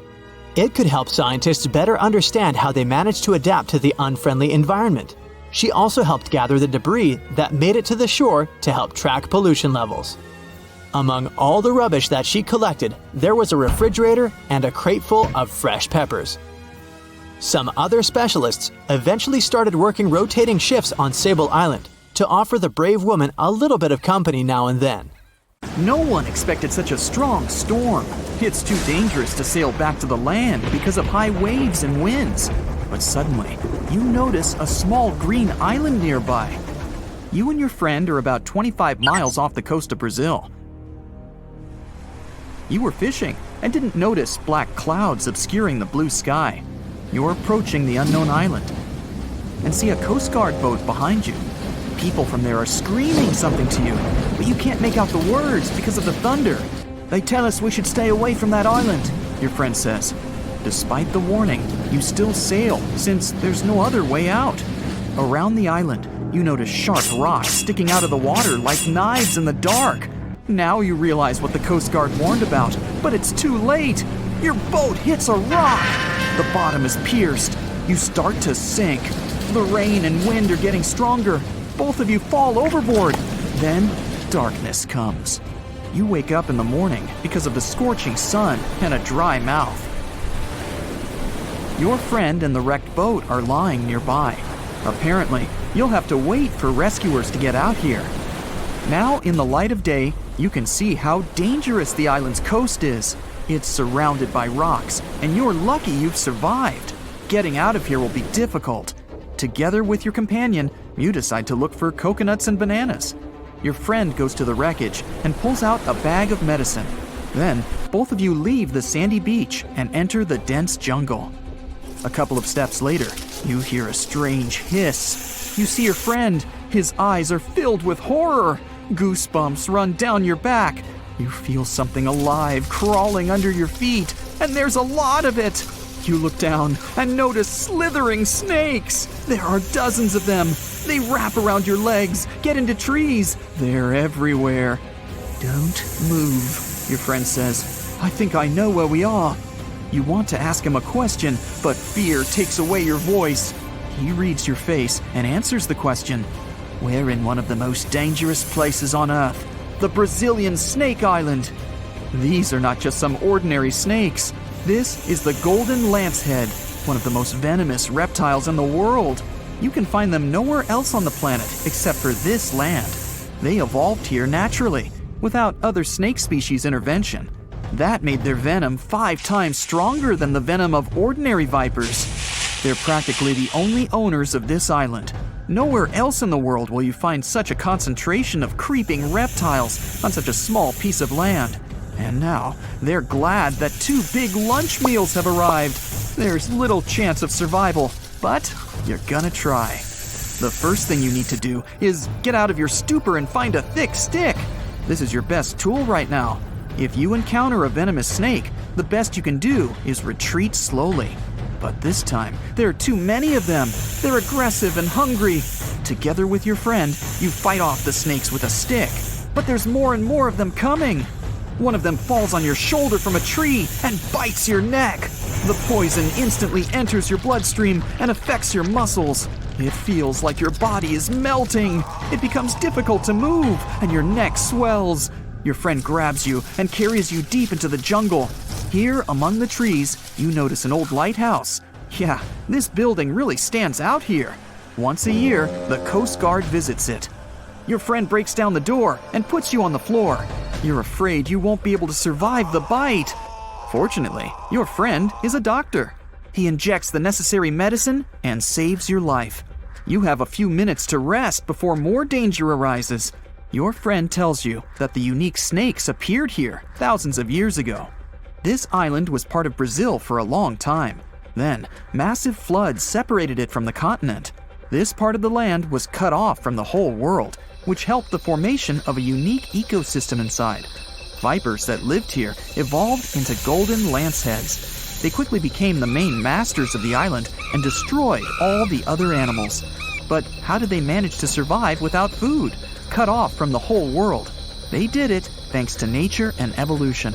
It could help scientists better understand how they managed to adapt to the unfriendly environment. She also helped gather the debris that made it to the shore to help track pollution levels. Among all the rubbish that she collected, there was a refrigerator and a crate full of fresh peppers. Some other specialists eventually started working rotating shifts on Sable Island to offer the brave woman a little bit of company now and then. No one expected such a strong storm. It's too dangerous to sail back to the land because of high waves and winds. But suddenly, you notice a small green island nearby. You and your friend are about 25 miles off the coast of Brazil. You were fishing and didn't notice black clouds obscuring the blue sky. You're approaching the unknown island and see a Coast Guard boat behind you. People from there are screaming something to you, but you can't make out the words because of the thunder. They tell us we should stay away from that island, your friend says. Despite the warning, you still sail since there's no other way out. Around the island, you notice sharp rocks sticking out of the water like knives in the dark. Now you realize what the Coast Guard warned about, but it's too late. Your boat hits a rock. The bottom is pierced. You start to sink. The rain and wind are getting stronger. Both of you fall overboard. Then darkness comes. You wake up in the morning because of the scorching sun and a dry mouth. Your friend and the wrecked boat are lying nearby. Apparently, you'll have to wait for rescuers to get out here. Now, in the light of day, you can see how dangerous the island's coast is. It's surrounded by rocks, and you're lucky you've survived. Getting out of here will be difficult. Together with your companion, you decide to look for coconuts and bananas. Your friend goes to the wreckage and pulls out a bag of medicine. Then, both of you leave the sandy beach and enter the dense jungle. A couple of steps later, you hear a strange hiss. You see your friend. His eyes are filled with horror. Goosebumps run down your back. You feel something alive crawling under your feet, and there's a lot of it. You look down and notice slithering snakes. There are dozens of them. They wrap around your legs, get into trees. They're everywhere. Don't move, your friend says. I think I know where we are. You want to ask him a question, but fear takes away your voice. He reads your face and answers the question. We're in one of the most dangerous places on Earth, the Brazilian Snake Island. These are not just some ordinary snakes. This is the golden lancehead, one of the most venomous reptiles in the world. You can find them nowhere else on the planet except for this land. They evolved here naturally, without other snake species intervention. That made their venom 5 times stronger than the venom of ordinary vipers. They're practically the only owners of this island. Nowhere else in the world will you find such a concentration of creeping reptiles on such a small piece of land. And now, they're glad that 2 big lunch meals have arrived. There's little chance of survival, but you're gonna try. The first thing you need to do is get out of your stupor and find a thick stick. This is your best tool right now. If you encounter a venomous snake, the best you can do is retreat slowly. But this time, there are too many of them. They're aggressive and hungry. Together with your friend, you fight off the snakes with a stick. But there's more and more of them coming. One of them falls on your shoulder from a tree and bites your neck. The poison instantly enters your bloodstream and affects your muscles. It feels like your body is melting. It becomes difficult to move, and your neck swells. Your friend grabs you and carries you deep into the jungle. Here, among the trees, you notice an old lighthouse. Yeah, this building really stands out here. Once a year, the Coast Guard visits it. Your friend breaks down the door and puts you on the floor. You're afraid you won't be able to survive the bite. Fortunately, your friend is a doctor. He injects the necessary medicine and saves your life. You have a few minutes to rest before more danger arises. Your friend tells you that the unique snakes appeared here thousands of years ago. This island was part of Brazil for a long time. Then, massive floods separated it from the continent. This part of the land was cut off from the whole world, which helped the formation of a unique ecosystem inside. Vipers that lived here evolved into golden lanceheads. They quickly became the main masters of the island and destroyed all the other animals. But how did they manage to survive without food, cut off from the whole world? They did it thanks to nature and evolution.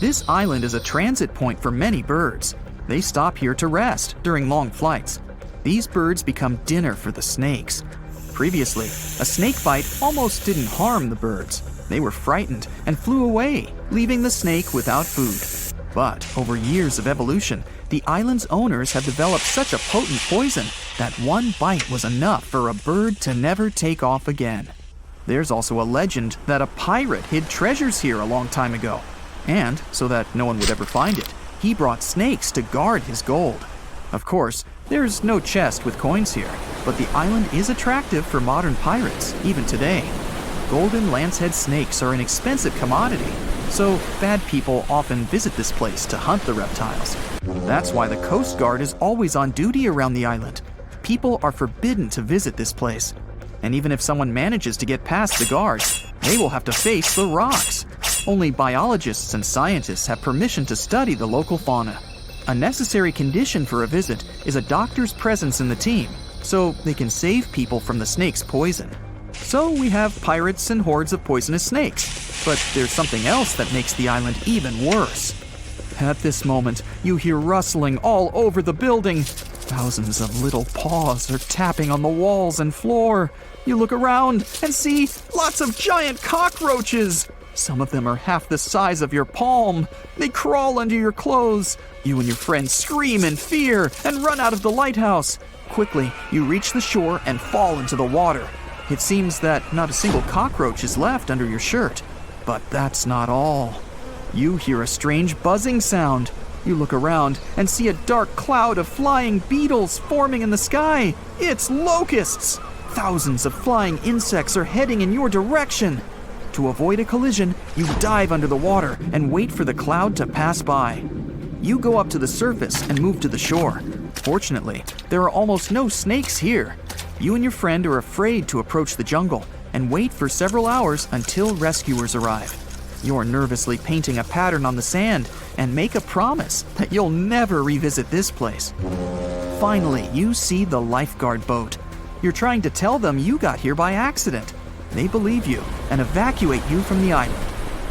This island is a transit point for many birds. They stop here to rest during long flights. These birds become dinner for the snakes. Previously, a snake bite almost didn't harm the birds. They were frightened and flew away, leaving the snake without food. But over years of evolution, the island's owners have developed such a potent poison that one bite was enough for a bird to never take off again. There's also a legend that a pirate hid treasures here a long time ago. And, so that no one would ever find it, he brought snakes to guard his gold. Of course, there's no chest with coins here, but the island is attractive for modern pirates, even today. Golden lancehead snakes are an expensive commodity, so bad people often visit this place to hunt the reptiles. That's why the Coast Guard is always on duty around the island. People are forbidden to visit this place. And even if someone manages to get past the guards, they will have to face the rocks. Only biologists and scientists have permission to study the local fauna. A necessary condition for a visit is a doctor's presence in the team, so they can save people from the snake's poison. So we have pirates and hordes of poisonous snakes, but there's something else that makes the island even worse. At this moment, you hear rustling all over the building. Thousands of little paws are tapping on the walls and floor. You look around and see lots of giant cockroaches. Some of them are half the size of your palm. They crawl under your clothes. You and your friend scream in fear and run out of the lighthouse. Quickly, you reach the shore and fall into the water. It seems that not a single cockroach is left under your shirt. But that's not all. You hear a strange buzzing sound. You look around and see a dark cloud of flying beetles forming in the sky. It's locusts! Thousands of flying insects are heading in your direction. To avoid a collision, you dive under the water and wait for the cloud to pass by. You go up to the surface and move to the shore. Fortunately, there are almost no snakes here. You and your friend are afraid to approach the jungle and wait for several hours until rescuers arrive. You're nervously painting a pattern on the sand and make a promise that you'll never revisit this place. Finally, you see the lifeguard boat. You're trying to tell them you got here by accident. They believe you and evacuate you from the island.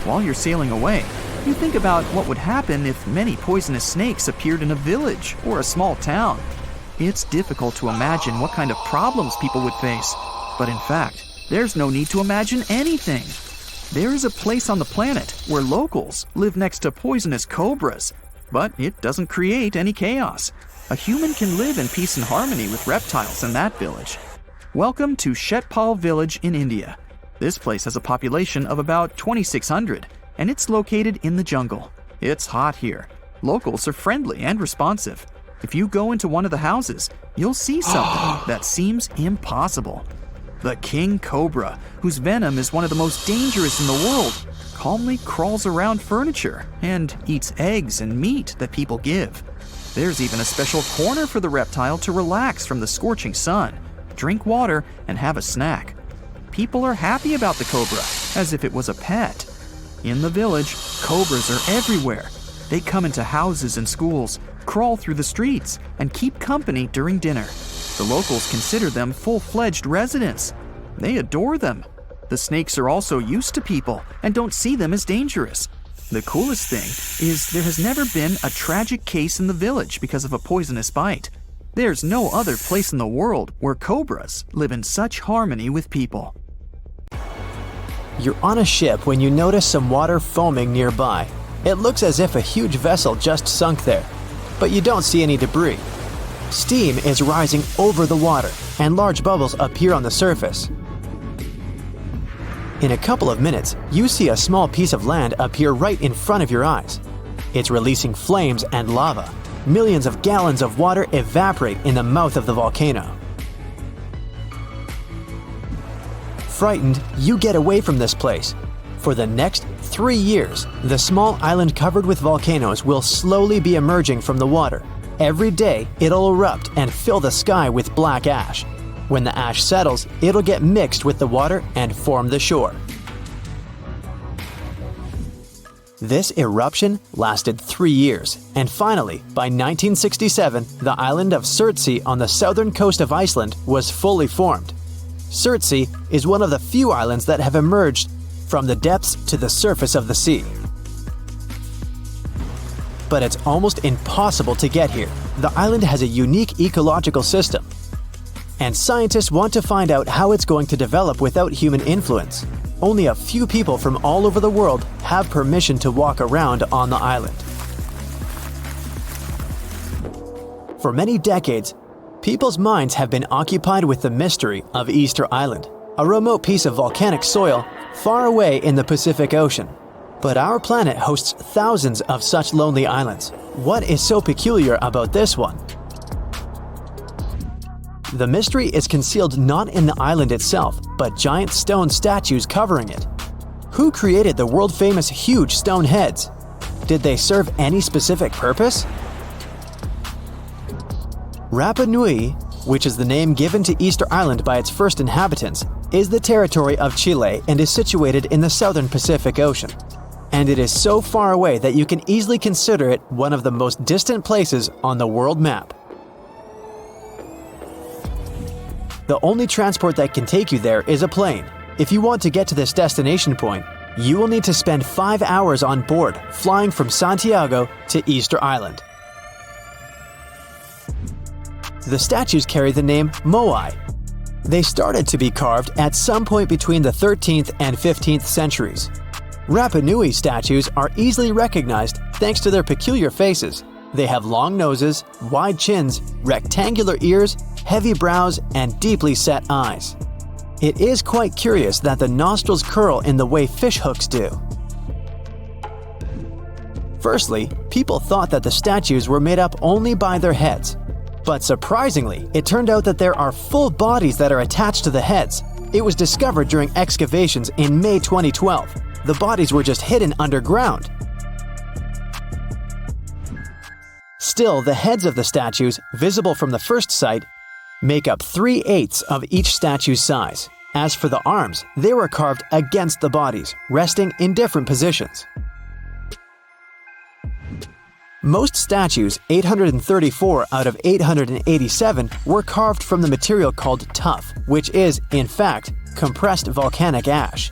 While you're sailing away, you think about what would happen if many poisonous snakes appeared in a village or a small town. It's difficult to imagine what kind of problems people would face. But in fact, there's no need to imagine anything. There is a place on the planet where locals live next to poisonous cobras, but it doesn't create any chaos. A human can live in peace and harmony with reptiles in that village. Welcome to Shetpal village in India. This place has a population of about 2,600, and it's located in the jungle. It's hot here. Locals are friendly and responsive. If you go into one of the houses, you'll see something that seems impossible. The king cobra, whose venom is one of the most dangerous in the world, calmly crawls around furniture and eats eggs and meat that people give. There's even a special corner for the reptile to relax from the scorching sun, drink water, and have a snack. People are happy about the cobra, as if it was a pet. In the village, cobras are everywhere. They come into houses and schools, crawl through the streets, and keep company during dinner. The locals consider them full-fledged residents. They adore them. The snakes are also used to people and don't see them as dangerous. The coolest thing is there has never been a tragic case in the village because of a poisonous bite. There's no other place in the world where cobras live in such harmony with people. You're on a ship when you notice some water foaming nearby. It looks as if a huge vessel just sunk there, but you don't see any debris. Steam is rising over the water, and large bubbles appear on the surface. In a couple of minutes, you see a small piece of land appear right in front of your eyes. It's releasing flames and lava. Millions of gallons of water evaporate in the mouth of the volcano. Frightened, you get away from this place. For the next 3 years, the small island covered with volcanoes will slowly be emerging from the water. Every day, it'll erupt and fill the sky with black ash. When the ash settles, it'll get mixed with the water and form the shore. This eruption lasted 3 years, and finally, by 1967, the island of Surtsey on the southern coast of Iceland was fully formed. Surtsey is one of the few islands that have emerged from the depths to the surface of the sea. But it's almost impossible to get here. The island has a unique ecological system, and scientists want to find out how it's going to develop without human influence. Only a few people from all over the world have permission to walk around on the island. For many decades, people's minds have been occupied with the mystery of Easter Island, a remote piece of volcanic soil far away in the Pacific Ocean. But our planet hosts thousands of such lonely islands. What is so peculiar about this one? The mystery is concealed not in the island itself, but giant stone statues covering it. Who created the world-famous huge stone heads? Did they serve any specific purpose? Rapa Nui, which is the name given to Easter Island by its first inhabitants, is the territory of Chile and is situated in the southern Pacific Ocean. And it is so far away that you can easily consider it one of the most distant places on the world map. The only transport that can take you there is a plane. If you want to get to this destination point, you will need to spend 5 hours on board, flying from Santiago to Easter Island. The statues carry the name Moai. They started to be carved at some point between the 13th and 15th centuries. Rapa Nui statues are easily recognized thanks to their peculiar faces. They have long noses, wide chins, rectangular ears, heavy brows, and deeply set eyes. It is quite curious that the nostrils curl in the way fish hooks do. Firstly, people thought that the statues were made up only by their heads. But surprisingly, it turned out that there are full bodies that are attached to the heads. It was discovered during excavations in May 2012. The bodies were just hidden underground. Still, the heads of the statues, visible from the first site, make up 3/8 of each statue's size. As for the arms, they were carved against the bodies, resting in different positions. Most statues, 834 out of 887, were carved from the material called tuff, which is, in fact, compressed volcanic ash.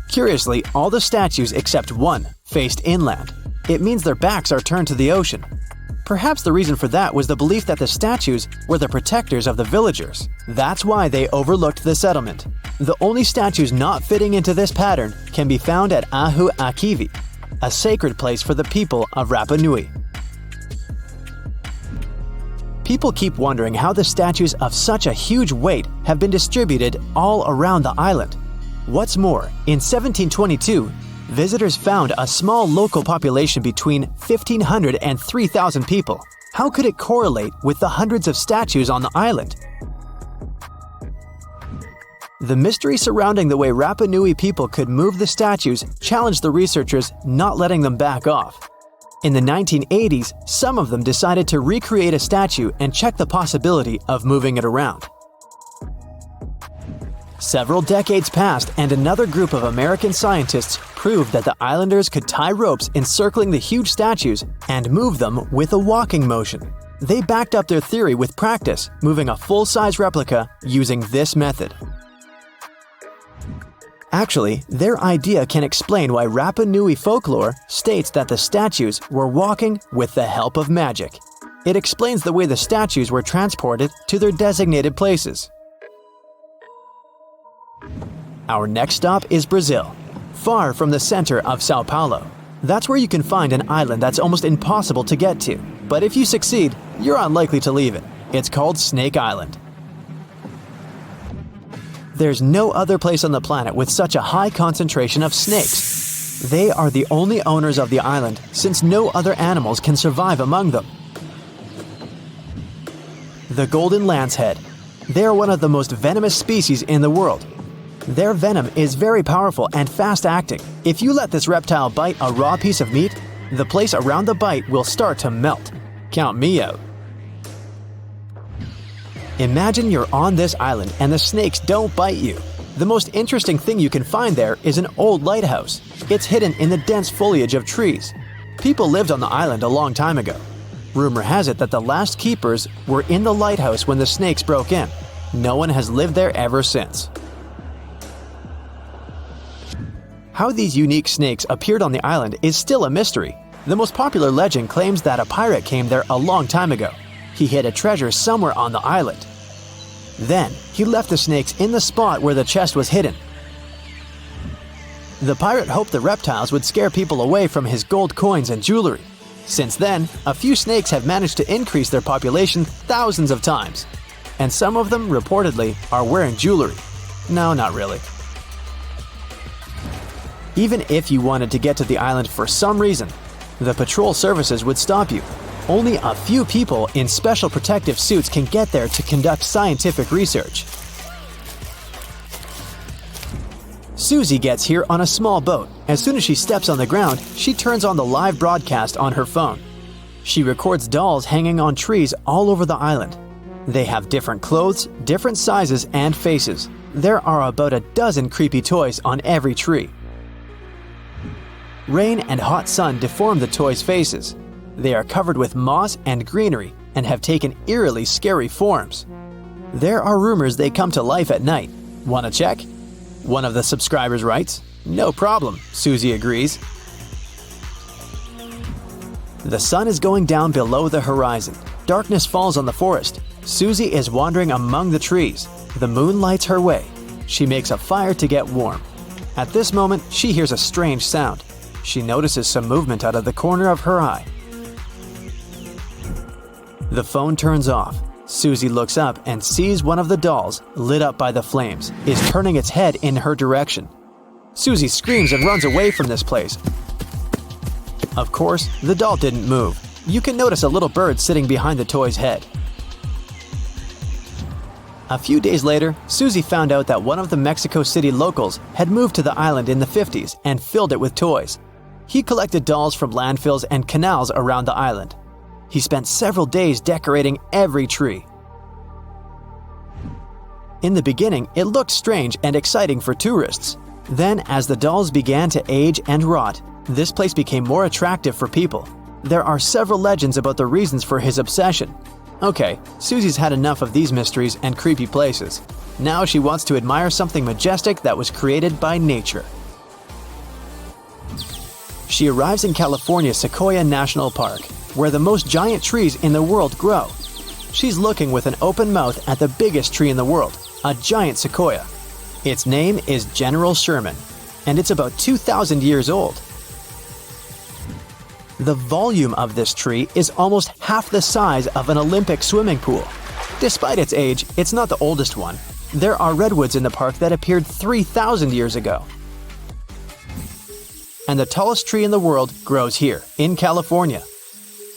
Curiously, all the statues except one faced inland. It means their backs are turned to the ocean. Perhaps the reason for that was the belief that the statues were the protectors of the villagers. That's why they overlooked the settlement. The only statues not fitting into this pattern can be found at Ahu Akivi, a sacred place for the people of Rapa Nui. People keep wondering how the statues of such a huge weight have been distributed all around the island. What's more, in 1722, visitors found a small local population between 1,500 and 3,000 people. How could it correlate with the hundreds of statues on the island? The mystery surrounding the way Rapa Nui people could move the statues challenged the researchers, not letting them back off. In the 1980s, some of them decided to recreate a statue and check the possibility of moving it around. Several decades passed, and another group of American scientists proved that the islanders could tie ropes encircling the huge statues and move them with a walking motion. They backed up their theory with practice, moving a full-size replica using this method. Actually, their idea can explain why Rapa Nui folklore states that the statues were walking with the help of magic. It explains the way the statues were transported to their designated places. Our next stop is Brazil, far from the center of Sao Paulo. That's where you can find an island that's almost impossible to get to. But if you succeed, you're unlikely to leave it. It's called Snake Island. There's no other place on the planet with such a high concentration of snakes. They are the only owners of the island, since no other animals can survive among them. The golden lancehead. They are one of the most venomous species in the world. Their venom is very powerful and fast-acting. If you let this reptile bite a raw piece of meat, the place around the bite will start to melt. Count me out. Imagine you're on this island and the snakes don't bite you. The most interesting thing you can find there is an old lighthouse. It's hidden in the dense foliage of trees. People lived on the island a long time ago. Rumor has it that the last keepers were in the lighthouse when the snakes broke in. No one has lived there ever since. How these unique snakes appeared on the island is still a mystery. The most popular legend claims that a pirate came there a long time ago. He hid a treasure somewhere on the island. Then, he left the snakes in the spot where the chest was hidden. The pirate hoped the reptiles would scare people away from his gold coins and jewelry. Since then, a few snakes have managed to increase their population thousands of times. And some of them, reportedly, are wearing jewelry. No, not really. Even if you wanted to get to the island for some reason, the patrol services would stop you. Only a few people in special protective suits can get there to conduct scientific research. Susie gets here on a small boat. As soon as she steps on the ground, she turns on the live broadcast on her phone. She records dolls hanging on trees all over the island. They have different clothes, different sizes, and faces. There are about a dozen creepy toys on every tree. Rain and hot sun deform the toys' faces. They are covered with moss and greenery and have taken eerily scary forms. There are rumors they come to life at night. Wanna check? One of the subscribers writes, "No problem," Susie agrees. The sun is going down below the horizon. Darkness falls on the forest. Susie is wandering among the trees. The moon lights her way. She makes a fire to get warm. At this moment, she hears a strange sound. She notices some movement out of the corner of her eye. The phone turns off. Susie looks up and sees one of the dolls, lit up by the flames, is turning its head in her direction. Susie screams and runs away from this place. Of course, the doll didn't move. You can notice a little bird sitting behind the toy's head. A few days later, Susie found out that one of the Mexico City locals had moved to the island in the 50s and filled it with toys. He collected dolls from landfills and canals around the island. He spent several days decorating every tree. In the beginning, it looked strange and exciting for tourists. Then, as the dolls began to age and rot, this place became more attractive for people. There are several legends about the reasons for his obsession. Okay, Susie's had enough of these mysteries and creepy places. Now she wants to admire something majestic that was created by nature. She arrives in California's Sequoia National Park. where the most giant trees in the world grow. She's looking with an open mouth at the biggest tree in the world, a giant sequoia. Its name is General Sherman, and it's about 2,000 years old. The volume of this tree is almost half the size of an Olympic swimming pool. Despite its age, it's not the oldest one. There are redwoods in the park that appeared 3,000 years ago. And the tallest tree in the world grows here, in California.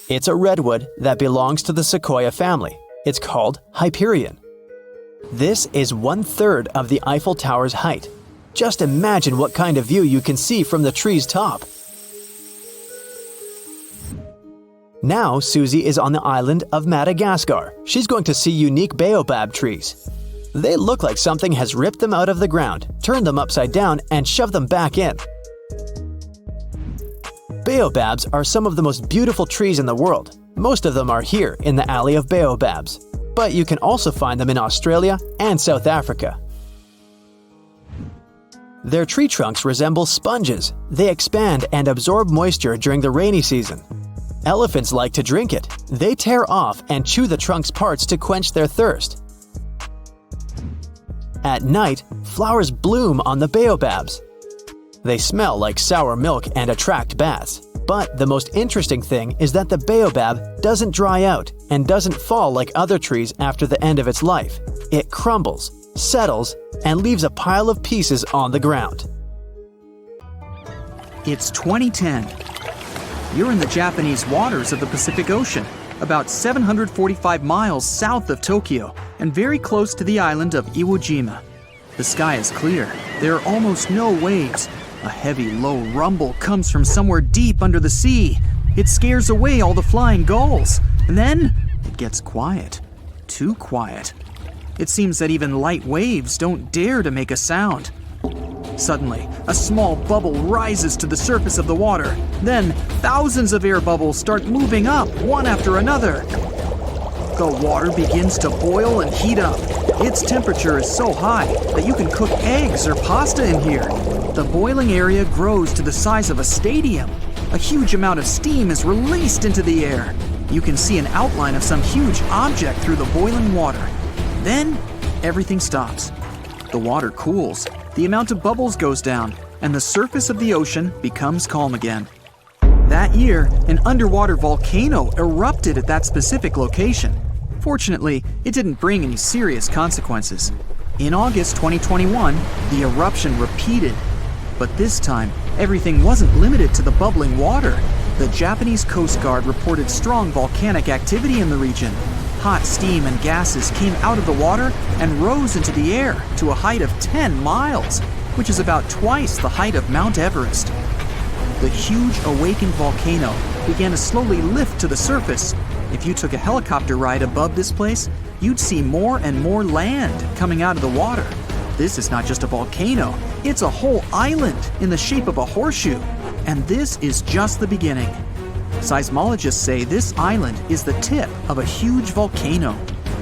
It's a redwood that belongs to the sequoia family. It's called Hyperion. This is 1/3 of the Eiffel Tower's height. Just imagine what kind of view you can see from the tree's top. Now, Susie is on the island of Madagascar. She's going to see unique baobab trees. They look like something has ripped them out of the ground, turned them upside down, and shoved them back in. Baobabs are some of the most beautiful trees in the world. Most of them are here in the Alley of Baobabs, but you can also find them in Australia and South Africa. Their tree trunks resemble sponges. They expand and absorb moisture during the rainy season. Elephants like to drink it. They tear off and chew the trunk's parts to quench their thirst. At night, flowers bloom on the baobabs. They smell like sour milk and attract bats. But the most interesting thing is that the baobab doesn't dry out and doesn't fall like other trees after the end of its life. It crumbles, settles, and leaves a pile of pieces on the ground. It's 2010. You're in the Japanese waters of the Pacific Ocean, about 745 miles south of Tokyo and very close to the island of Iwo Jima. The sky is clear. There are almost no waves. A heavy, low rumble comes from somewhere deep under the sea. It scares away all the flying gulls. And then it gets quiet. Too quiet. It seems that even light waves don't dare to make a sound. Suddenly, a small bubble rises to the surface of the water. Then, thousands of air bubbles start moving up, one after another. The water begins to boil and heat up. Its temperature is so high that you can cook eggs or pasta in here. The boiling area grows to the size of a stadium. A huge amount of steam is released into the air. You can see an outline of some huge object through the boiling water. Then, everything stops. The water cools, the amount of bubbles goes down, and the surface of the ocean becomes calm again. That year, an underwater volcano erupted at that specific location. Fortunately, it didn't bring any serious consequences. In August 2021, the eruption repeated. But this time, everything wasn't limited to the bubbling water. The Japanese Coast Guard reported strong volcanic activity in the region. Hot steam and gases came out of the water and rose into the air to a height of 10 miles, which is about twice the height of Mount Everest. The huge awakened volcano began to slowly lift to the surface. If you took a helicopter ride above this place, you'd see more and more land coming out of the water. This is not just a volcano, it's a whole island in the shape of a horseshoe. And this is just the beginning. Seismologists say this island is the tip of a huge volcano.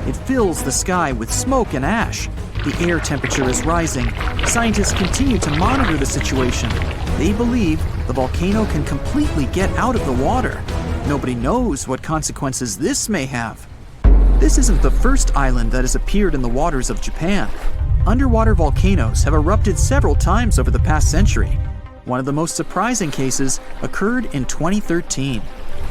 It fills the sky with smoke and ash. The air temperature is rising. Scientists continue to monitor the situation. They believe the volcano can completely get out of the water. Nobody knows what consequences this may have. This isn't the first island that has appeared in the waters of Japan. Underwater volcanoes have erupted several times over the past century. One of the most surprising cases occurred in 2013.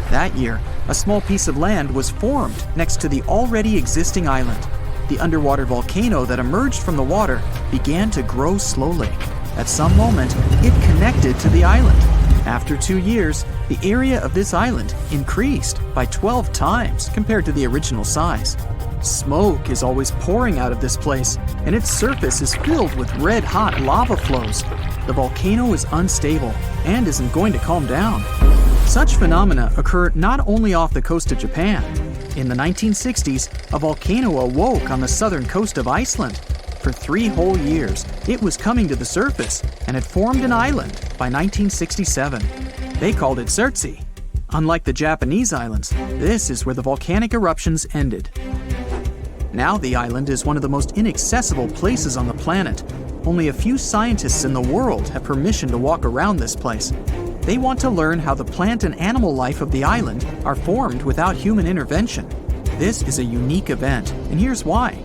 That year, a small piece of land was formed next to the already existing island. The underwater volcano that emerged from the water began to grow slowly. At some moment, it connected to the island. After 2 years, the area of this island increased by 12 times compared to the original size. Smoke is always pouring out of this place, and its surface is filled with red-hot lava flows. The volcano is unstable and isn't going to calm down. Such phenomena occur not only off the coast of Japan. In the 1960s, a volcano awoke on the southern coast of Iceland. For 3 whole years, it was coming to the surface and had formed an island by 1967. They called it Surtsey. Unlike the Japanese islands, this is where the volcanic eruptions ended. Now the island is one of the most inaccessible places on the planet. Only a few scientists in the world have permission to walk around this place. They want to learn how the plant and animal life of the island are formed without human intervention. This is a unique event, and here's why.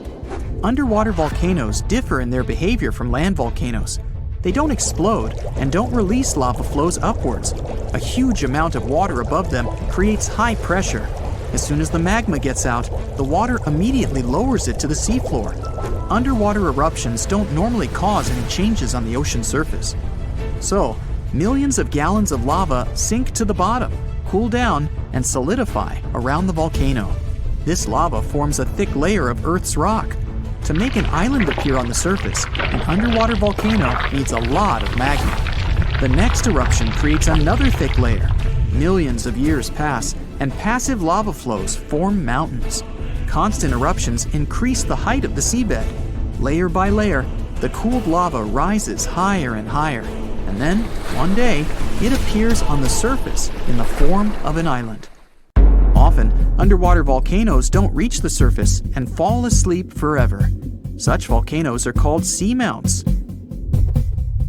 Underwater volcanoes differ in their behavior from land volcanoes. They don't explode and don't release lava flows upwards. A huge amount of water above them creates high pressure. As soon as the magma gets out, the water immediately lowers it to the seafloor. Underwater eruptions don't normally cause any changes on the ocean surface. So, millions of gallons of lava sink to the bottom, cool down, and solidify around the volcano. This lava forms a thick layer of Earth's rock. To make an island appear on the surface, an underwater volcano needs a lot of magma. The next eruption creates another thick layer. Millions of years pass, and passive lava flows form mountains. Constant eruptions increase the height of the seabed. Layer by layer, the cooled lava rises higher and higher, and then, one day, it appears on the surface in the form of an island. Often, underwater volcanoes don't reach the surface and fall asleep forever. Such volcanoes are called seamounts.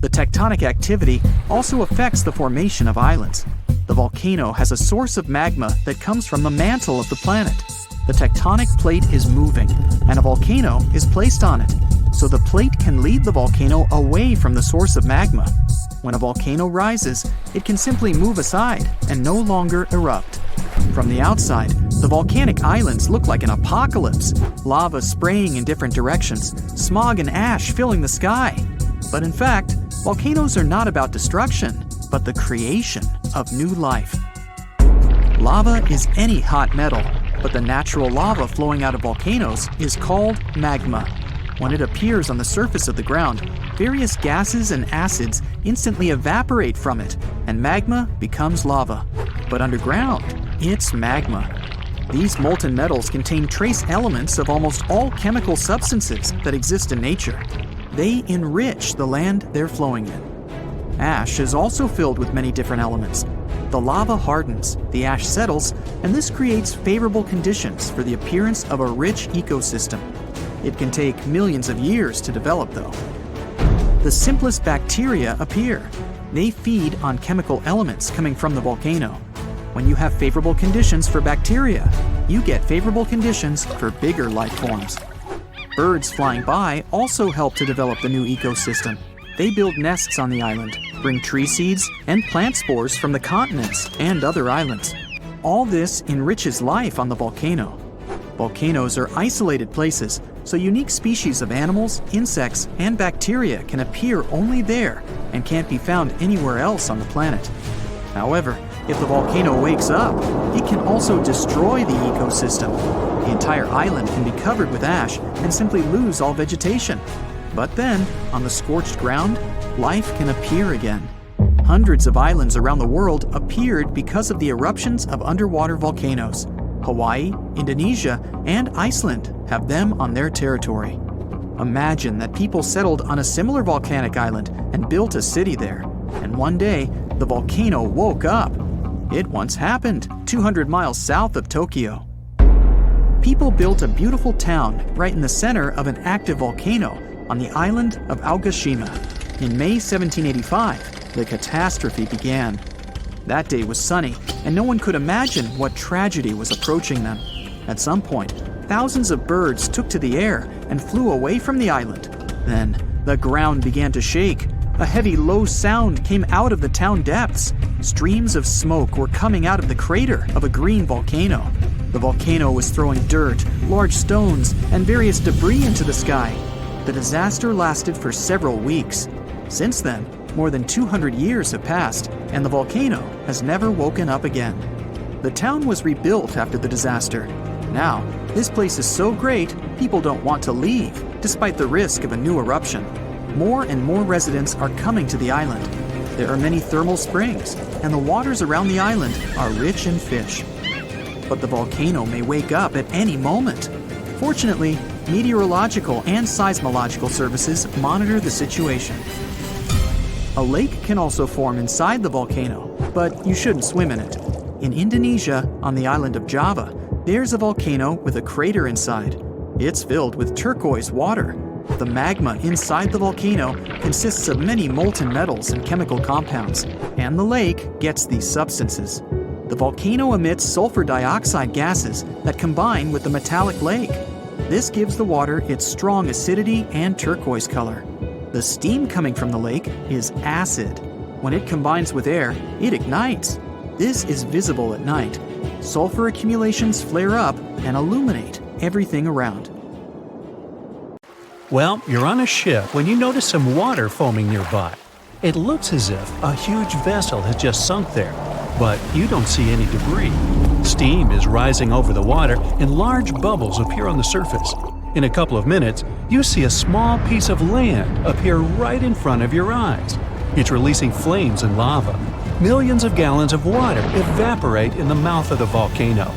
The tectonic activity also affects the formation of islands. The volcano has a source of magma that comes from the mantle of the planet. The tectonic plate is moving, and a volcano is placed on it, so the plate can lead the volcano away from the source of magma. When a volcano rises, it can simply move aside and no longer erupt. From the outside, the volcanic islands look like an apocalypse, lava spraying in different directions, smog and ash filling the sky. But in fact, volcanoes are not about destruction, but the creation of new life. Lava is any hot metal, but the natural lava flowing out of volcanoes is called magma. When it appears on the surface of the ground, various gases and acids instantly evaporate from it, and magma becomes lava. But underground, it's magma. These molten metals contain trace elements of almost all chemical substances that exist in nature. They enrich the land they're flowing in. Ash is also filled with many different elements. The lava hardens, the ash settles, and this creates favorable conditions for the appearance of a rich ecosystem. It can take millions of years to develop, though. The simplest bacteria appear. They feed on chemical elements coming from the volcano. When you have favorable conditions for bacteria, you get favorable conditions for bigger life forms. Birds flying by also help to develop the new ecosystem. They build nests on the island, bring tree seeds and plant spores from the continents and other islands. All this enriches life on the volcano. Volcanoes are isolated places, so unique species of animals, insects, and bacteria can appear only there and can't be found anywhere else on the planet. However, if the volcano wakes up, it can also destroy the ecosystem. The entire island can be covered with ash and simply lose all vegetation. But then, on the scorched ground, life can appear again. Hundreds of islands around the world appeared because of the eruptions of underwater volcanoes. Hawaii, Indonesia, and Iceland have them on their territory. Imagine that people settled on a similar volcanic island and built a city there. And one day, the volcano woke up. It once happened 200 miles south of Tokyo. People built a beautiful town right in the center of an active volcano on the island of Aogashima. In May 1785, the catastrophe began. That day was sunny, and no one could imagine what tragedy was approaching them. At some point, thousands of birds took to the air and flew away from the island. Then, the ground began to shake. A heavy, low sound came out of the town depths. Streams of smoke were coming out of the crater of a green volcano. The volcano was throwing dirt, large stones, and various debris into the sky. The disaster lasted for several weeks. Since then, more than 200 years have passed, and the volcano has never woken up again. The town was rebuilt after the disaster. Now, this place is so great, people don't want to leave, despite the risk of a new eruption. More and more residents are coming to the island. There are many thermal springs, and the waters around the island are rich in fish. But the volcano may wake up at any moment. Fortunately, meteorological and seismological services monitor the situation. A lake can also form inside the volcano, but you shouldn't swim in it. In Indonesia, on the island of Java, there's a volcano with a crater inside. It's filled with turquoise water. The magma inside the volcano consists of many molten metals and chemical compounds, and the lake gets these substances. The volcano emits sulfur dioxide gases that combine with the metallic lake. This gives the water its strong acidity and turquoise color. The steam coming from the lake is acid. When it combines with air, it ignites. This is visible at night. Sulfur accumulations flare up and illuminate everything around. Well, you're on a ship when you notice some water foaming nearby. It looks as if a huge vessel has just sunk there, but you don't see any debris. Steam is rising over the water and large bubbles appear on the surface. In a couple of minutes, you see a small piece of land appear right in front of your eyes. It's releasing flames and lava. Millions of gallons of water evaporate in the mouth of the volcano.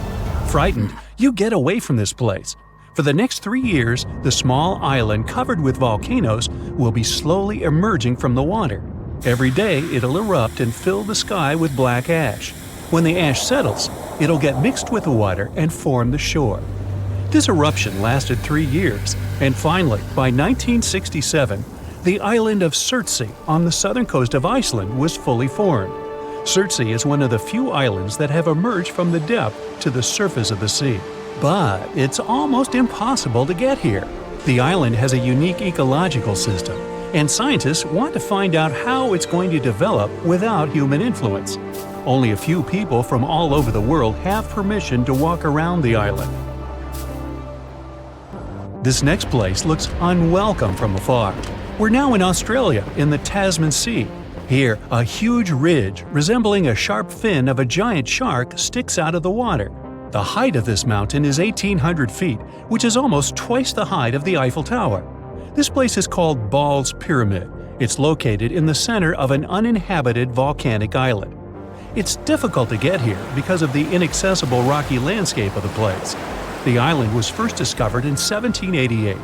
Frightened, you get away from this place. For the next 3 years, the small island covered with volcanoes will be slowly emerging from the water. Every day, it'll erupt and fill the sky with black ash. When the ash settles, it'll get mixed with the water and form the shore. This eruption lasted 3 years, and finally, by 1967, the island of Surtsey on the southern coast of Iceland was fully formed. Surtsey is one of the few islands that have emerged from the depth to the surface of the sea. But it's almost impossible to get here. The island has a unique ecological system, and scientists want to find out how it's going to develop without human influence. Only a few people from all over the world have permission to walk around the island. This next place looks unwelcome from afar. We're now in Australia, in the Tasman Sea. Here, a huge ridge resembling a sharp fin of a giant shark sticks out of the water. The height of this mountain is 1,800 feet, which is almost twice the height of the Eiffel Tower. This place is called Ball's Pyramid. It's located in the center of an uninhabited volcanic island. It's difficult to get here because of the inaccessible rocky landscape of the place. The island was first discovered in 1788.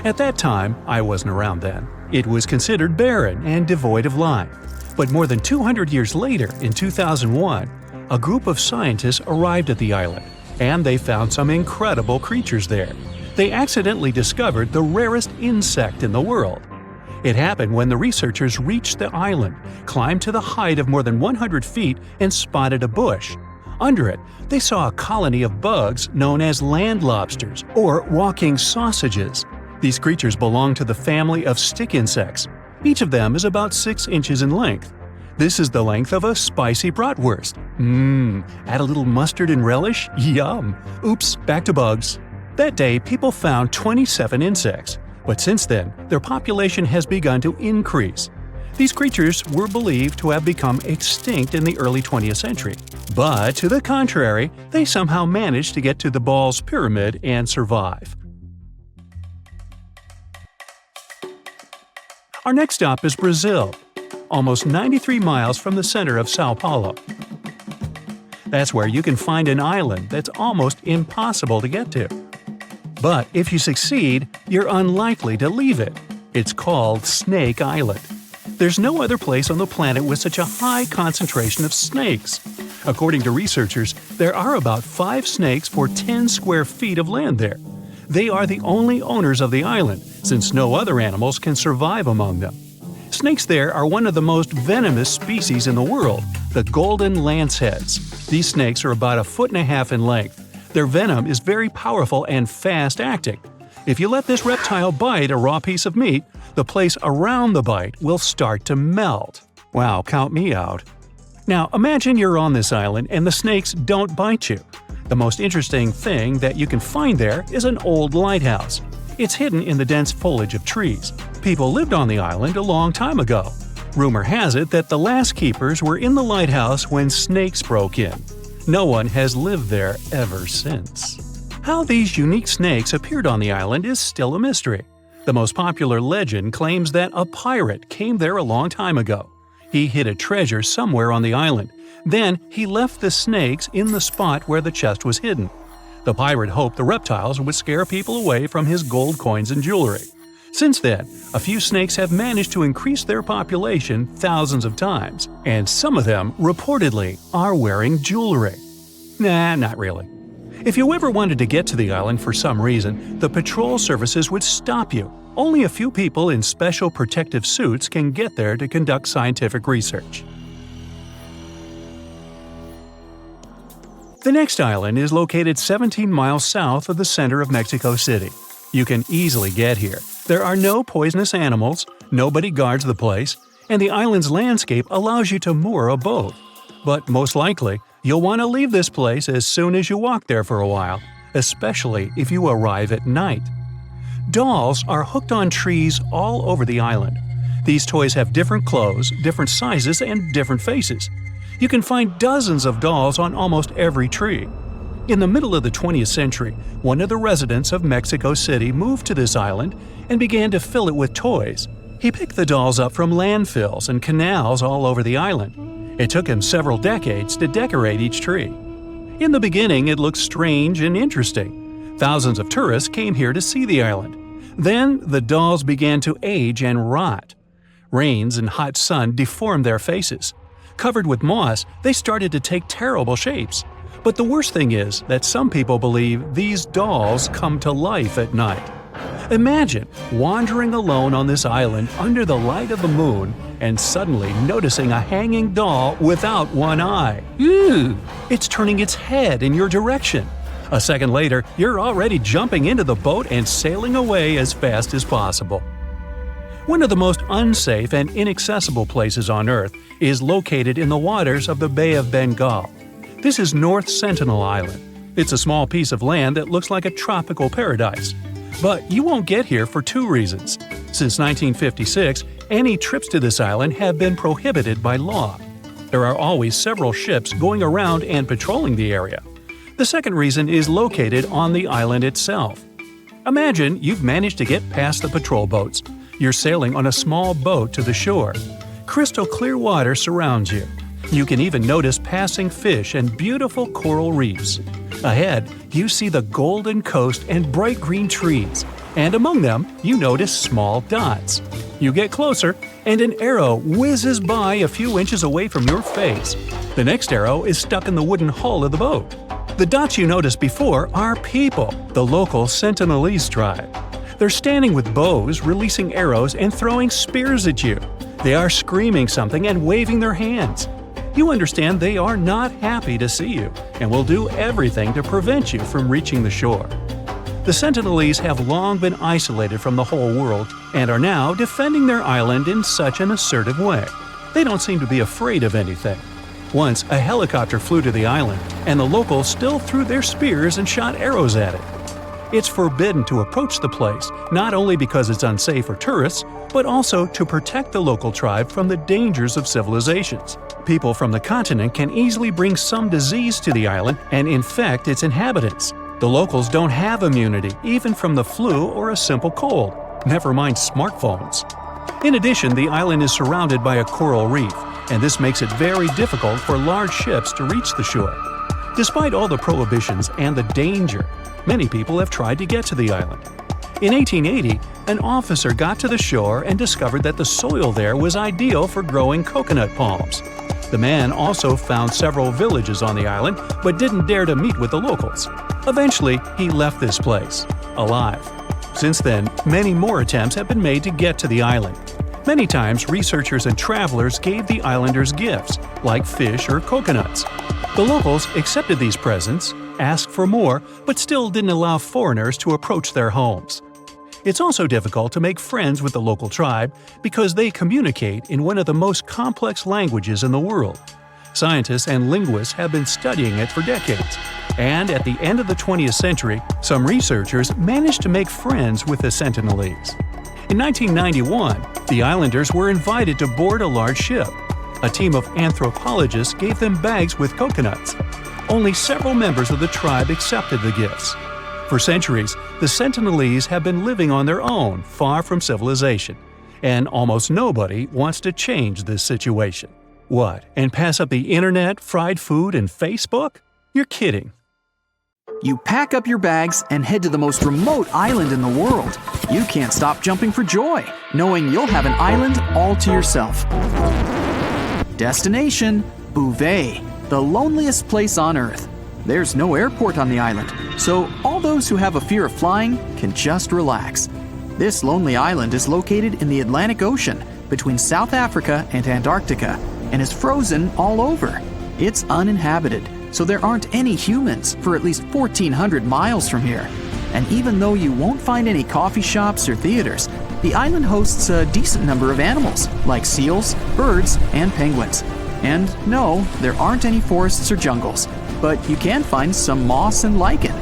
At that time, I wasn't around then, it was considered barren and devoid of life. But more than 200 years later, in 2001, a group of scientists arrived at the island, and they found some incredible creatures there. They accidentally discovered the rarest insect in the world. It happened when the researchers reached the island, climbed to the height of more than 100 feet, and spotted a bush. Under it, they saw a colony of bugs known as land lobsters, or walking sausages. These creatures belong to the family of stick insects. Each of them is about 6 inches in length. This is the length of a spicy bratwurst. Add a little mustard and relish? Yum! Oops, back to bugs. That day, people found 27 insects, but since then, their population has begun to increase. These creatures were believed to have become extinct in the early 20th century. But to the contrary, they somehow managed to get to the Ball's Pyramid and survive. Our next stop is Brazil, almost 93 miles from the center of Sao Paulo. That's where you can find an island that's almost impossible to get to. But if you succeed, you're unlikely to leave it. It's called Snake Island. There's no other place on the planet with such a high concentration of snakes. According to researchers, there are about 5 snakes for 10 square feet of land there. They are the only owners of the island, since no other animals can survive among them. Snakes there are one of the most venomous species in the world, the golden lanceheads. These snakes are about 1.5 feet in length. Their venom is very powerful and fast-acting. If you let this reptile bite a raw piece of meat, the place around the bite will start to melt. Wow, count me out. Now imagine you're on this island and the snakes don't bite you. The most interesting thing that you can find there is an old lighthouse. It's hidden in the dense foliage of trees. People lived on the island a long time ago. Rumor has it that the last keepers were in the lighthouse when snakes broke in. No one has lived there ever since. How these unique snakes appeared on the island is still a mystery. The most popular legend claims that a pirate came there a long time ago. He hid a treasure somewhere on the island. Then he left the snakes in the spot where the chest was hidden. The pirate hoped the reptiles would scare people away from his gold coins and jewelry. Since then, a few snakes have managed to increase their population thousands of times, and some of them, reportedly, are wearing jewelry. Nah, not really. If you ever wanted to get to the island for some reason, the patrol services would stop you. Only a few people in special protective suits can get there to conduct scientific research. The next island is located 17 miles south of the center of Mexico City. You can easily get here. There are no poisonous animals, nobody guards the place, and the island's landscape allows you to moor a boat. But most likely, you'll want to leave this place as soon as you walk there for a while, especially if you arrive at night. Dolls are hooked on trees all over the island. These toys have different clothes, different sizes, and different faces. You can find dozens of dolls on almost every tree. In the middle of the 20th century, one of the residents of Mexico City moved to this island and began to fill it with toys. He picked the dolls up from landfills and canals all over the island. It took him several decades to decorate each tree. In the beginning, it looked strange and interesting. Thousands of tourists came here to see the island. Then, the dolls began to age and rot. Rains and hot sun deformed their faces. Covered with moss, they started to take terrible shapes. But the worst thing is that some people believe these dolls come to life at night. Imagine wandering alone on this island under the light of the moon and suddenly noticing a hanging doll without one eye. Ew! It's turning its head in your direction. A second later, you're already jumping into the boat and sailing away as fast as possible. One of the most unsafe and inaccessible places on Earth is located in the waters of the Bay of Bengal. This is North Sentinel Island. It's a small piece of land that looks like a tropical paradise. But you won't get here for two reasons. Since 1956, any trips to this island have been prohibited by law. There are always several ships going around and patrolling the area. The second reason is located on the island itself. Imagine you've managed to get past the patrol boats. You're sailing on a small boat to the shore. Crystal clear water surrounds you. You can even notice passing fish and beautiful coral reefs. Ahead, you see the golden coast and bright green trees, and among them, you notice small dots. You get closer, and an arrow whizzes by a few inches away from your face. The next arrow is stuck in the wooden hull of the boat. The dots you noticed before are people, the local Sentinels tribe. They're standing with bows, releasing arrows, and throwing spears at you. They are screaming something and waving their hands. You understand they are not happy to see you and will do everything to prevent you from reaching the shore. The Sentinels have long been isolated from the whole world and are now defending their island in such an assertive way. They don't seem to be afraid of anything. Once, a helicopter flew to the island, and the locals still threw their spears and shot arrows at it. It's forbidden to approach the place, not only because it's unsafe for tourists, but also to protect the local tribe from the dangers of civilizations. People from the continent can easily bring some disease to the island and infect its inhabitants. The locals don't have immunity, even from the flu or a simple cold, never mind smartphones. In addition, the island is surrounded by a coral reef, and this makes it very difficult for large ships to reach the shore. Despite all the prohibitions and the danger, many people have tried to get to the island. In 1880, an officer got to the shore and discovered that the soil there was ideal for growing coconut palms. The man also found several villages on the island, but didn't dare to meet with the locals. Eventually, he left this place, alive. Since then, many more attempts have been made to get to the island. Many times, researchers and travelers gave the islanders gifts, like fish or coconuts. The locals accepted these presents, asked for more, but still didn't allow foreigners to approach their homes. It's also difficult to make friends with the local tribe because they communicate in one of the most complex languages in the world. Scientists and linguists have been studying it for decades. And at the end of the 20th century, some researchers managed to make friends with the Sentinels. In 1991, the islanders were invited to board a large ship. A team of anthropologists gave them bags with coconuts. Only several members of the tribe accepted the gifts. For centuries, the Sentinels have been living on their own, far from civilization. And almost nobody wants to change this situation. What, and pass up the internet, fried food, and Facebook? You're kidding. You pack up your bags and head to the most remote island in the world. You can't stop jumping for joy, knowing you'll have an island all to yourself. Destination: Bouvet, the loneliest place on Earth. There's no airport on the island, so all those who have a fear of flying can just relax. This lonely island is located in the Atlantic Ocean between South Africa and Antarctica and is frozen all over. It's uninhabited, so there aren't any humans for at least 1,400 miles from here. And even though you won't find any coffee shops or theaters, the island hosts a decent number of animals, like seals, birds, and penguins. And no, there aren't any forests or jungles, but you can find some moss and lichen.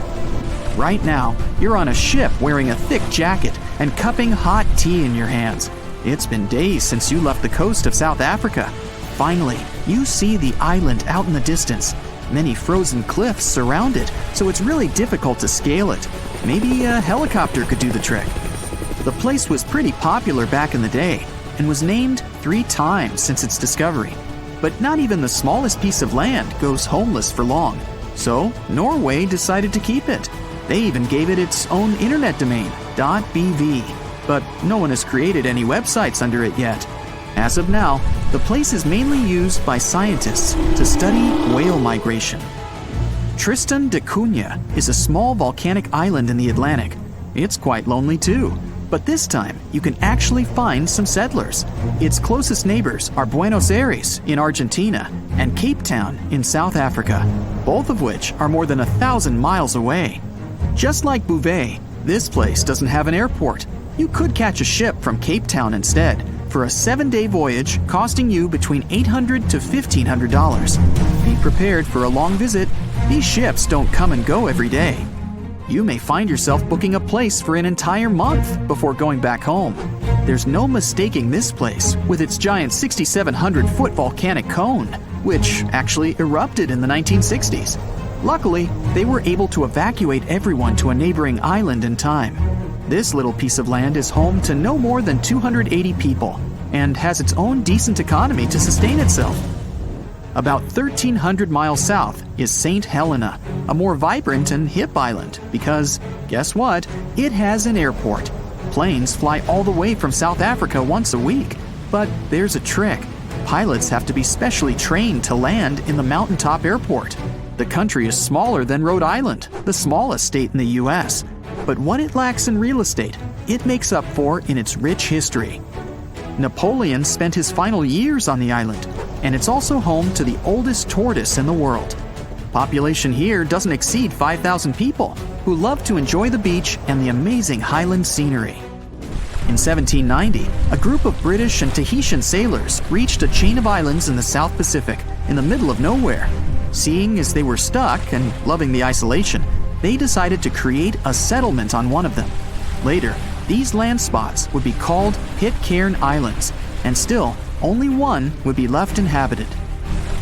Right now, you're on a ship wearing a thick jacket and cupping hot tea in your hands. It's been days since you left the coast of South Africa. Finally, you see the island out in the distance. Many frozen cliffs surround it, so it's really difficult to scale it. Maybe a helicopter could do the trick. The place was pretty popular back in the day and was named 3 times since its discovery. But not even the smallest piece of land goes homeless for long. So Norway decided to keep it. They even gave it its own internet domain, .bv. But no one has created any websites under it yet. As of now, the place is mainly used by scientists to study whale migration. Tristan da Cunha is a small volcanic island in the Atlantic. It's quite lonely too, but this time you can actually find some settlers. Its closest neighbors are Buenos Aires in Argentina and Cape Town in South Africa, both of which are more than 1,000 miles away. Just like Bouvet, this place doesn't have an airport. You could catch a ship from Cape Town instead for a 7-day voyage costing you between $800 to $1,500. Be prepared for a long visit. These ships don't come and go every day. You may find yourself booking a place for an entire month before going back home. There's no mistaking this place with its giant 6,700-foot volcanic cone, which actually erupted in the 1960s. Luckily, they were able to evacuate everyone to a neighboring island in time. This little piece of land is home to no more than 280 people and has its own decent economy to sustain itself. About 1,300 miles south is St. Helena, a more vibrant and hip island because, guess what? It has an airport. Planes fly all the way from South Africa once a week. But there's a trick. Pilots have to be specially trained to land in the mountaintop airport. The country is smaller than Rhode Island, the smallest state in the U.S., but what it lacks in real estate, it makes up for in its rich history. Napoleon spent his final years on the island, and it's also home to the oldest tortoise in the world. Population here doesn't exceed 5,000 people, who love to enjoy the beach and the amazing highland scenery. In 1790, a group of British and Tahitian sailors reached a chain of islands in the South Pacific, in the middle of nowhere. Seeing as they were stuck and loving the isolation, they decided to create a settlement on one of them. Later, these land spots would be called Pitcairn Islands, and still, only one would be left inhabited.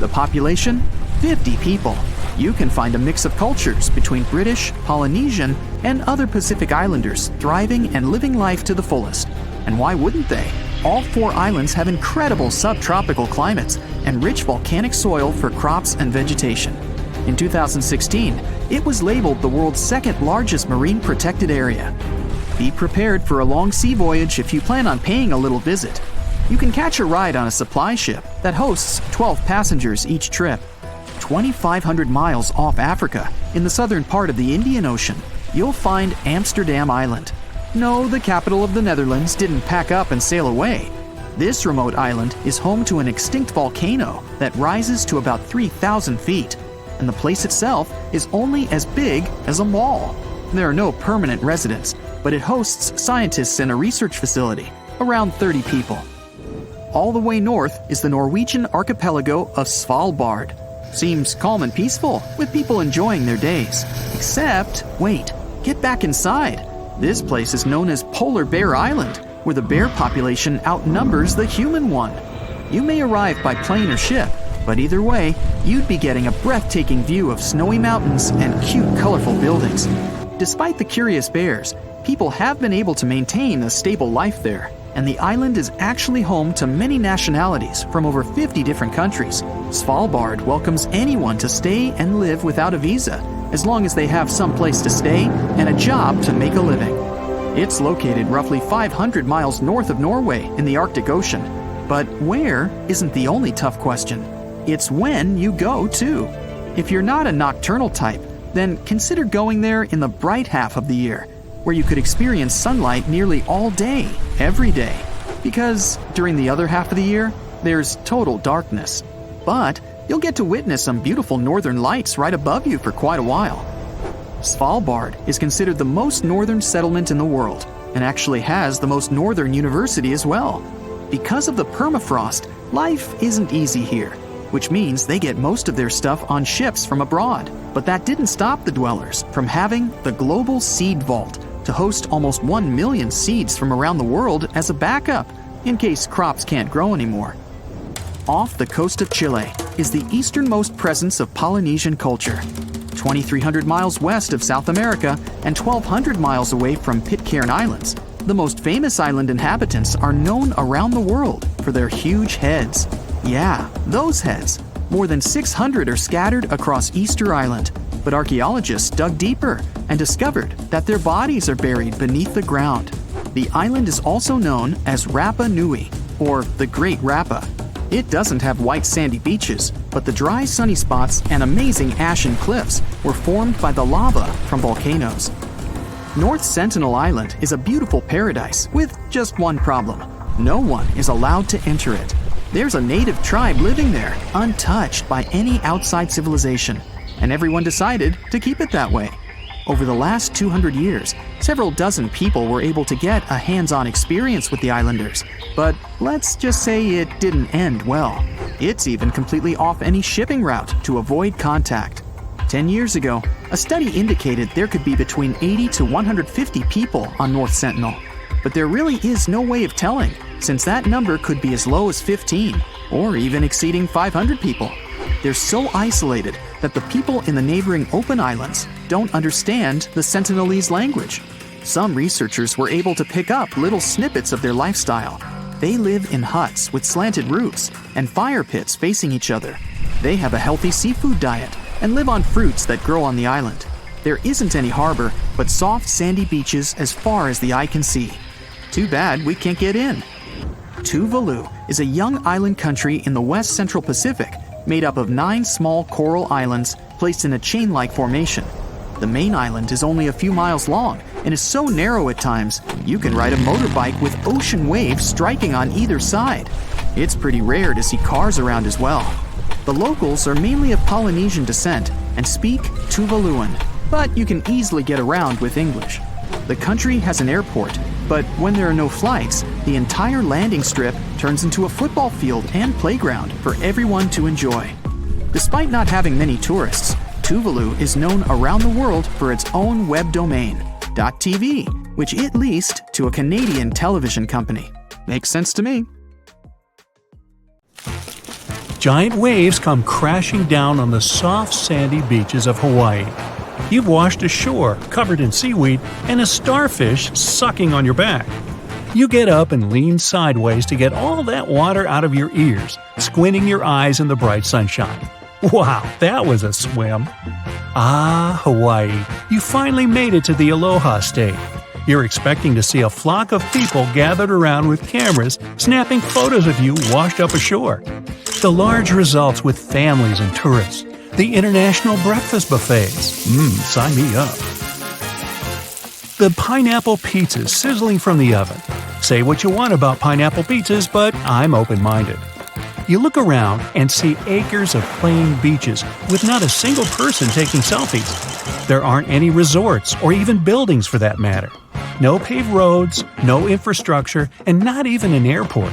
The population? 50 people. You can find a mix of cultures between British, Polynesian, and other Pacific Islanders thriving and living life to the fullest. And why wouldn't they? All 4 islands have incredible subtropical climates and rich volcanic soil for crops and vegetation. In 2016, it was labeled the world's 2nd largest marine protected area. Be prepared for a long sea voyage if you plan on paying a little visit. You can catch a ride on a supply ship that hosts 12 passengers each trip. 2,500 miles off Africa, in the southern part of the Indian Ocean, you'll find Amsterdam Island. No, the capital of the Netherlands didn't pack up and sail away. This remote island is home to an extinct volcano that rises to about 3,000 feet. And the place itself is only as big as a mall. There are no permanent residents, but it hosts scientists and a research facility, around 30 people. All the way north is the Norwegian archipelago of Svalbard. Seems calm and peaceful, with people enjoying their days. Except, wait, get back inside. This place is known as Polar Bear Island, where the bear population outnumbers the human one. You may arrive by plane or ship, but either way, you'd be getting a breathtaking view of snowy mountains and cute, colorful buildings. Despite the curious bears, people have been able to maintain a stable life there, and the island is actually home to many nationalities from over 50 different countries. Svalbard welcomes anyone to stay and live without a visa, as long as they have some place to stay and a job to make a living. It's located roughly 500 miles north of Norway in the Arctic Ocean. But where isn't the only tough question. It's when you go, too. If you're not a nocturnal type, then consider going there in the bright half of the year, where you could experience sunlight nearly all day, every day. Because during the other half of the year, there's total darkness. But you'll get to witness some beautiful northern lights right above you for quite a while. Svalbard is considered the most northern settlement in the world, and actually has the most northern university as well. Because of the permafrost, life isn't easy here, which means they get most of their stuff on ships from abroad. But that didn't stop the dwellers from having the global seed vault to host almost 1 million seeds from around the world as a backup, in case crops can't grow anymore. Off the coast of Chile is the easternmost presence of Polynesian culture. 2,300 miles west of South America and 1,200 miles away from Pitcairn Islands, the most famous island inhabitants are known around the world for their huge heads. Yeah, those heads. More than 600 are scattered across Easter Island, but archaeologists dug deeper and discovered that their bodies are buried beneath the ground. The island is also known as Rapa Nui, or the Great Rapa. It doesn't have white sandy beaches, but the dry sunny spots and amazing ashen cliffs were formed by the lava from volcanoes. North Sentinel Island is a beautiful paradise with just one problem. No one is allowed to enter it. There's a native tribe living there, untouched by any outside civilization, and everyone decided to keep it that way. Over the last 200 years, several dozen people were able to get a hands-on experience with the islanders, but let's just say it didn't end well. It's even completely off any shipping route to avoid contact. 10 years ago, a study indicated there could be between 80 to 150 people on North Sentinel, but there really is no way of telling, since that number could be as low as 15, or even exceeding 500 people. They're so isolated that the people in the neighboring open islands don't understand the Sentinelese language. Some researchers were able to pick up little snippets of their lifestyle. They live in huts with slanted roofs and fire pits facing each other. They have a healthy seafood diet and live on fruits that grow on the island. There isn't any harbor, but soft sandy beaches as far as the eye can see. Too bad we can't get in. Tuvalu is a young island country in the west central Pacific, made up of 9 small coral islands placed in a chain-like formation. The main island is only a few miles long and is so narrow at times, you can ride a motorbike with ocean waves striking on either side. It's pretty rare to see cars around as well. The locals are mainly of Polynesian descent and speak Tuvaluan, but you can easily get around with English. The country has an airport, but when there are no flights, the entire landing strip turns into a football field and playground for everyone to enjoy. Despite not having many tourists, Tuvalu is known around the world for its own web domain, .tv, which it leased to a Canadian television company. Makes sense to me. Giant waves come crashing down on the soft, sandy beaches of Hawaii. You've washed ashore, covered in seaweed, and a starfish sucking on your back. You get up and lean sideways to get all that water out of your ears, squinting your eyes in the bright sunshine. Wow, that was a swim. Ah, Hawaii, you finally made it to the Aloha State. You're expecting to see a flock of people gathered around with cameras, snapping photos of you washed up ashore. The large results with families and tourists. The international breakfast buffets. Sign me up. The pineapple pizzas sizzling from the oven. Say what you want about pineapple pizzas, but I'm open-minded. You look around and see acres of plain beaches with not a single person taking selfies. There aren't any resorts or even buildings for that matter. No paved roads, no infrastructure, and not even an airport.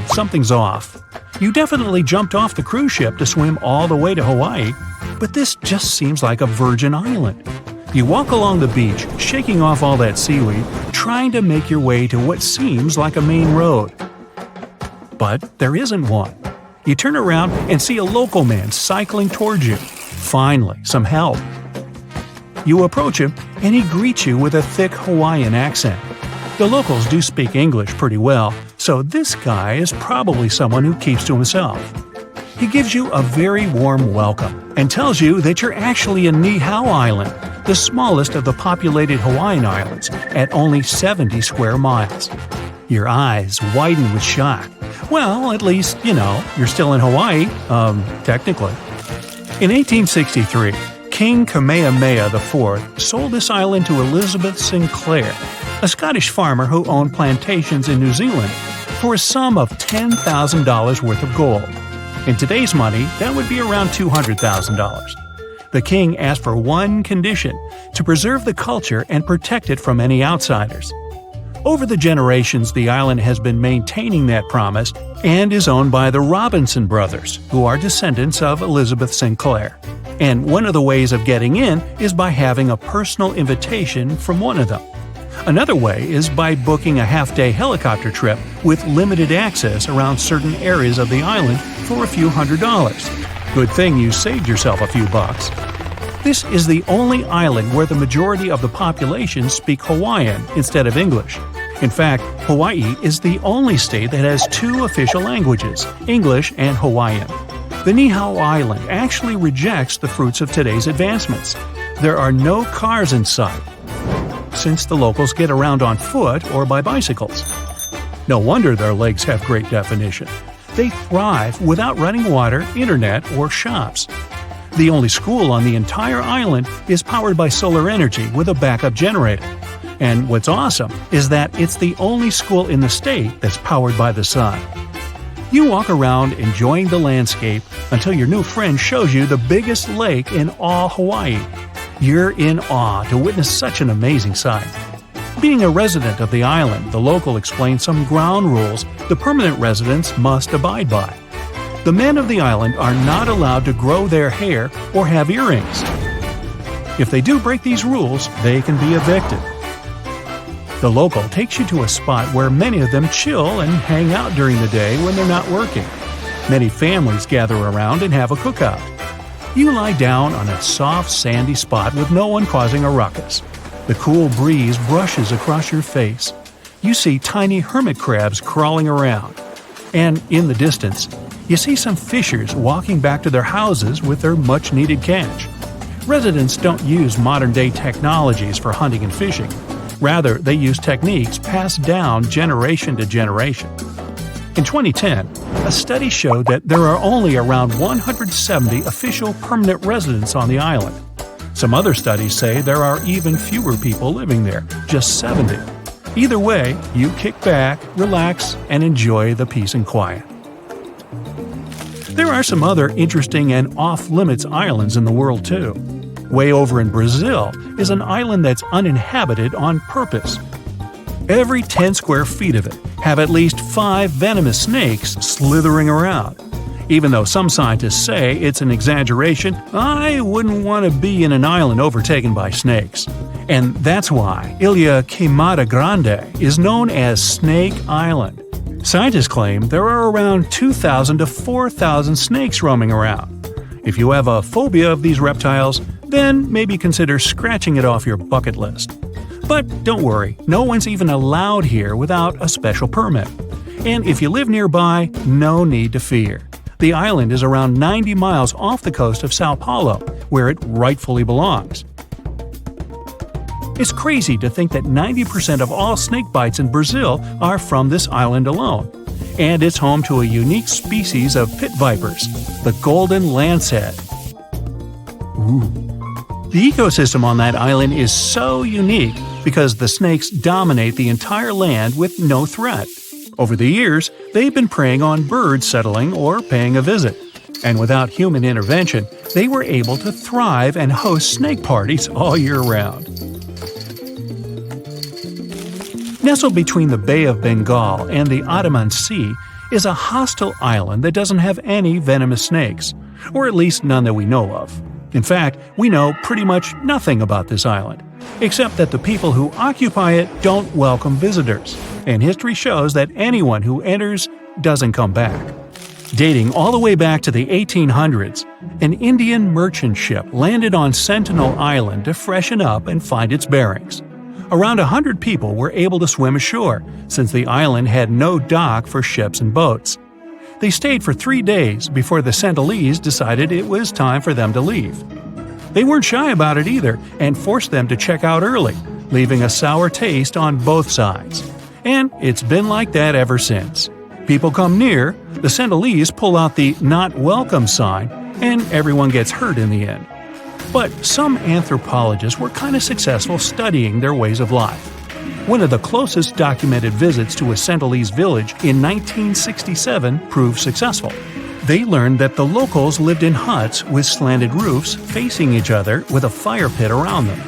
Something's off. You definitely jumped off the cruise ship to swim all the way to Hawaii, but this just seems like a virgin island. You walk along the beach, shaking off all that seaweed, trying to make your way to what seems like a main road. But there isn't one. You turn around and see a local man cycling towards you. Finally, some help. You approach him, and he greets you with a thick Hawaiian accent. The locals do speak English pretty well, so this guy is probably someone who keeps to himself. He gives you a very warm welcome and tells you that you're actually in Niihau Island, the smallest of the populated Hawaiian islands, at only 70 square miles. Your eyes widen with shock. Well, at least, you're still in Hawaii, technically. In 1863, King Kamehameha IV sold this island to Elizabeth Sinclair, a Scottish farmer who owned plantations in New Zealand, for a sum of $10,000 worth of gold. In today's money, that would be around $200,000. The king asked for one condition: to preserve the culture and protect it from any outsiders. Over the generations, the island has been maintaining that promise and is owned by the Robinson brothers, who are descendants of Elizabeth Sinclair. And one of the ways of getting in is by having a personal invitation from one of them. Another way is by booking a half-day helicopter trip with limited access around certain areas of the island for a few $100s. Good thing you saved yourself a few bucks. This is the only island where the majority of the population speak Hawaiian instead of English. In fact, Hawaii is the only state that has two official languages, English and Hawaiian. The Niihau Island actually rejects the fruits of today's advancements. There are no cars in sight, since the locals get around on foot or by bicycles. No wonder their legs have great definition. They thrive without running water, internet, or shops. The only school on the entire island is powered by solar energy with a backup generator. And what's awesome is that it's the only school in the state that's powered by the sun. You walk around enjoying the landscape until your new friend shows you the biggest lake in all Hawaii. You're in awe to witness such an amazing sight. Being a resident of the island, the local explains some ground rules the permanent residents must abide by. The men of the island are not allowed to grow their hair or have earrings. If they do break these rules, they can be evicted. The local takes you to a spot where many of them chill and hang out during the day when they're not working. Many families gather around and have a cookout. You lie down on a soft, sandy spot with no one causing a ruckus. The cool breeze brushes across your face. You see tiny hermit crabs crawling around. And in the distance, you see some fishers walking back to their houses with their much-needed catch. Residents don't use modern-day technologies for hunting and fishing. Rather, they use techniques passed down generation to generation. In 2010, a study showed that there are only around 170 official permanent residents on the island. Some other studies say there are even fewer people living there, just 70. Either way, you kick back, relax, and enjoy the peace and quiet. There are some other interesting and off-limits islands in the world too. Way over in Brazil is an island that's uninhabited on purpose. Every 10 square feet of it have at least 5 venomous snakes slithering around. Even though some scientists say it's an exaggeration, I wouldn't want to be in an island overtaken by snakes. And that's why Ilha Queimada Grande is known as Snake Island. Scientists claim there are around 2,000 to 4,000 snakes roaming around. If you have a phobia of these reptiles, then maybe consider scratching it off your bucket list. But don't worry, no one's even allowed here without a special permit. And if you live nearby, no need to fear. The island is around 90 miles off the coast of Sao Paulo, where it rightfully belongs. It's crazy to think that 90% of all snake bites in Brazil are from this island alone. And it's home to a unique species of pit vipers, the golden lancehead. Ooh. The ecosystem on that island is so unique because the snakes dominate the entire land with no threat. Over the years, they've been preying on birds settling or paying a visit. And without human intervention, they were able to thrive and host snake parties all year round. Nestled between the Bay of Bengal and the Andaman Sea is a hostile island that doesn't have any venomous snakes, or at least none that we know of. In fact, we know pretty much nothing about this island, except that the people who occupy it don't welcome visitors, and history shows that anyone who enters doesn't come back. Dating all the way back to the 1800s, an Indian merchant ship landed on Sentinel Island to freshen up and find its bearings. Around 100 people were able to swim ashore, since the island had no dock for ships and boats. They stayed for 3 days before the Sentinels decided it was time for them to leave. They weren't shy about it either and forced them to check out early, leaving a sour taste on both sides. And it's been like that ever since. People come near, the Sentinels pull out the "Not Welcome" sign, and everyone gets hurt in the end. But some anthropologists were kind of successful studying their ways of life. One of the closest documented visits to a Sentinels village in 1967 proved successful. They learned that the locals lived in huts with slanted roofs facing each other with a fire pit around them.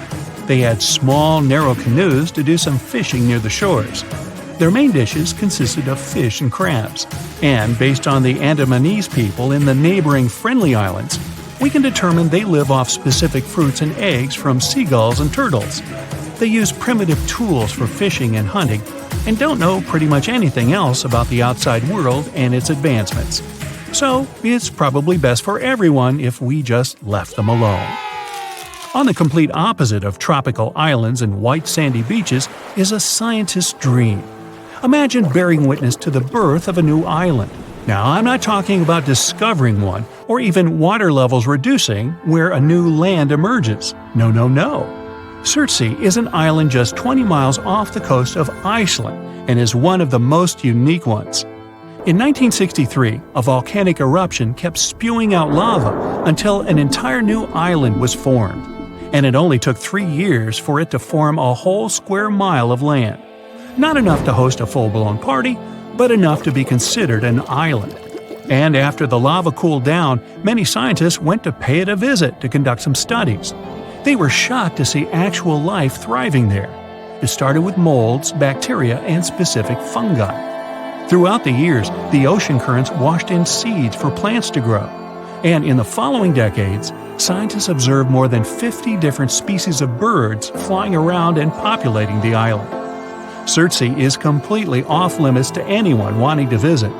They had small, narrow canoes to do some fishing near the shores. Their main dishes consisted of fish and crabs, and based on the Andamanese people in the neighboring Friendly Islands, we can determine they live off specific fruits and eggs from seagulls and turtles. They use primitive tools for fishing and hunting, and don't know pretty much anything else about the outside world and its advancements. So, it's probably best for everyone if we just left them alone. On the complete opposite of tropical islands and white sandy beaches is a scientist's dream. Imagine bearing witness to the birth of a new island. Now, I'm not talking about discovering one, or even water levels reducing where a new land emerges. No. Surtsey is an island just 20 miles off the coast of Iceland and is one of the most unique ones. In 1963, a volcanic eruption kept spewing out lava until an entire new island was formed, and it only took 3 years for it to form a whole square mile of land. Not enough to host a full-blown party, but enough to be considered an island. And after the lava cooled down, many scientists went to pay it a visit to conduct some studies. They were shocked to see actual life thriving there. It started with molds, bacteria, and specific fungi. Throughout the years, the ocean currents washed in seeds for plants to grow. And in the following decades, scientists observed more than 50 different species of birds flying around and populating the island. Surtsey is completely off-limits to anyone wanting to visit.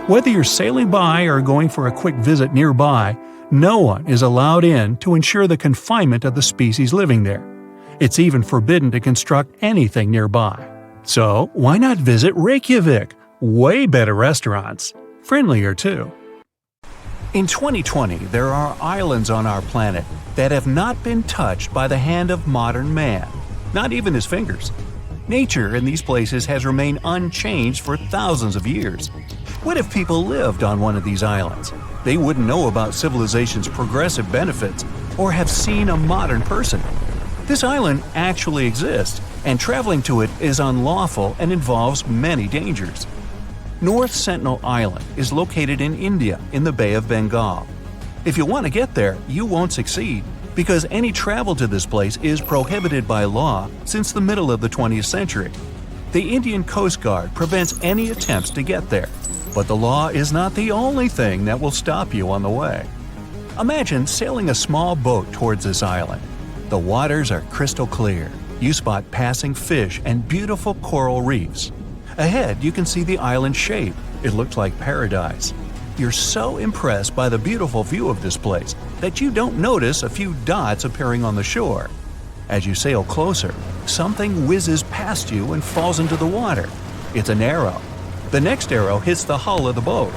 Whether you're sailing by or going for a quick visit nearby, no one is allowed in to ensure the confinement of the species living there. It's even forbidden to construct anything nearby. So, why not visit Reykjavik? Way better restaurants. Friendlier too. In 2020, there are islands on our planet that have not been touched by the hand of modern man, not even his fingers. Nature in these places has remained unchanged for thousands of years. What if people lived on one of these islands? They wouldn't know about civilization's progressive benefits or have seen a modern person. This island actually exists, and traveling to it is unlawful and involves many dangers. North Sentinel Island is located in India in the Bay of Bengal. If you want to get there, you won't succeed, because any travel to this place is prohibited by law since the middle of the 20th century. The Indian Coast Guard prevents any attempts to get there, but the law is not the only thing that will stop you on the way. Imagine sailing a small boat towards this island. The waters are crystal clear. You spot passing fish and beautiful coral reefs. Ahead, you can see the island's shape. It looks like paradise. You're so impressed by the beautiful view of this place that you don't notice a few dots appearing on the shore. As you sail closer, something whizzes past you and falls into the water. It's an arrow. The next arrow hits the hull of the boat.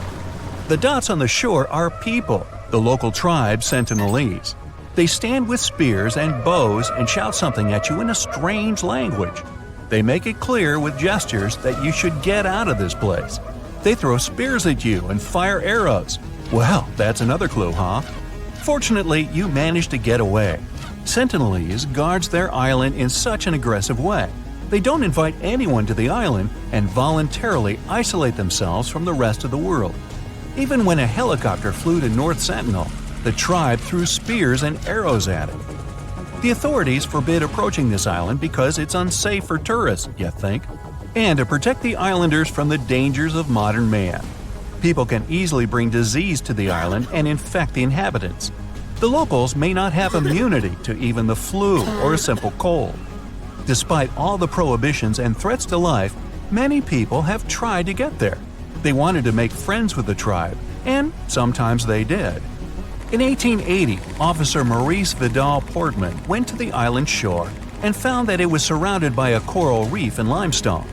The dots on the shore are people, the local tribe Sentinels. They stand with spears and bows and shout something at you in a strange language. They make it clear with gestures that you should get out of this place. They throw spears at you and fire arrows. Well, that's another clue, huh? Fortunately, you manage to get away. Sentinels guards their island in such an aggressive way. They don't invite anyone to the island and voluntarily isolate themselves from the rest of the world. Even when a helicopter flew to North Sentinel, the tribe threw spears and arrows at it. The authorities forbid approaching this island because it's unsafe for tourists, you think, and to protect the islanders from the dangers of modern man. People can easily bring disease to the island and infect the inhabitants. The locals may not have immunity to even the flu or a simple cold. Despite all the prohibitions and threats to life, many people have tried to get there. They wanted to make friends with the tribe, and sometimes they did. In 1880, Officer Maurice Vidal Portman went to the island shore and found that it was surrounded by a coral reef and limestone.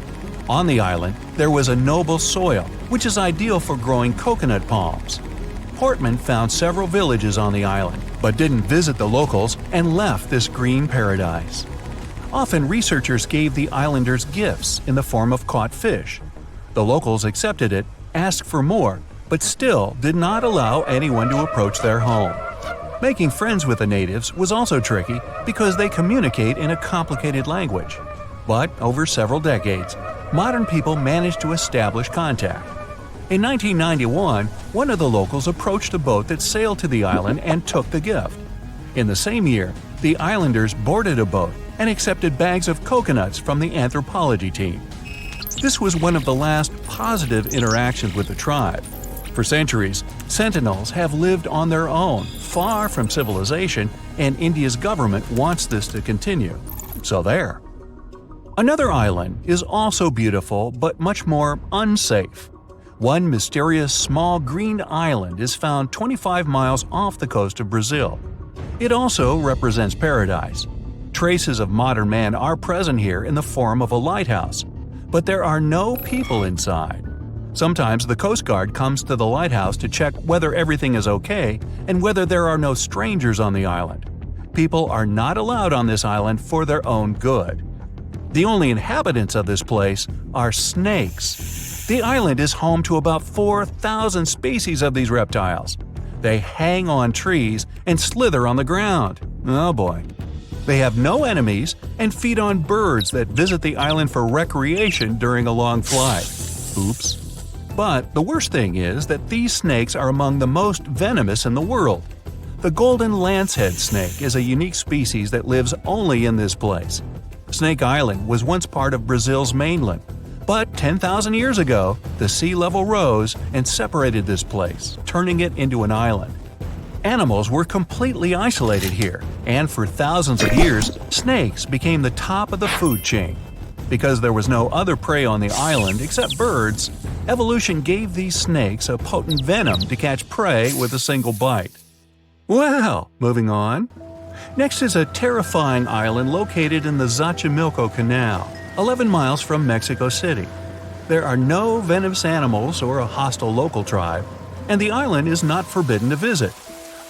On the island, there was a noble soil, which is ideal for growing coconut palms. Portman found several villages on the island, but didn't visit the locals and left this green paradise. Often researchers gave the islanders gifts in the form of caught fish. The locals accepted it, asked for more, but still did not allow anyone to approach their home. Making friends with the natives was also tricky because they communicate in a complicated language. But over several decades, modern people managed to establish contact. In 1991, one of the locals approached a boat that sailed to the island and took the gift. In the same year, the islanders boarded a boat and accepted bags of coconuts from the anthropology team. This was one of the last positive interactions with the tribe. For centuries, Sentinels have lived on their own, far from civilization, and India's government wants this to continue. So there. Another island is also beautiful but much more unsafe. One mysterious small green island is found 25 miles off the coast of Brazil. It also represents paradise. Traces of modern man are present here in the form of a lighthouse, but there are no people inside. Sometimes the Coast Guard comes to the lighthouse to check whether everything is okay and whether there are no strangers on the island. People are not allowed on this island for their own good. The only inhabitants of this place are snakes. The island is home to about 4,000 species of these reptiles. They hang on trees and slither on the ground. Oh boy. They have no enemies and feed on birds that visit the island for recreation during a long flight. Oops. But the worst thing is that these snakes are among the most venomous in the world. The golden lancehead snake is a unique species that lives only in this place. Snake Island was once part of Brazil's mainland, but 10,000 years ago, the sea level rose and separated this place, turning it into an island. Animals were completely isolated here, and for thousands of years, snakes became the top of the food chain. Because there was no other prey on the island except birds, evolution gave these snakes a potent venom to catch prey with a single bite. Well, moving on. Next is a terrifying island located in the Xochimilco Canal, 11 miles from Mexico City. There are no venomous animals or a hostile local tribe, and the island is not forbidden to visit.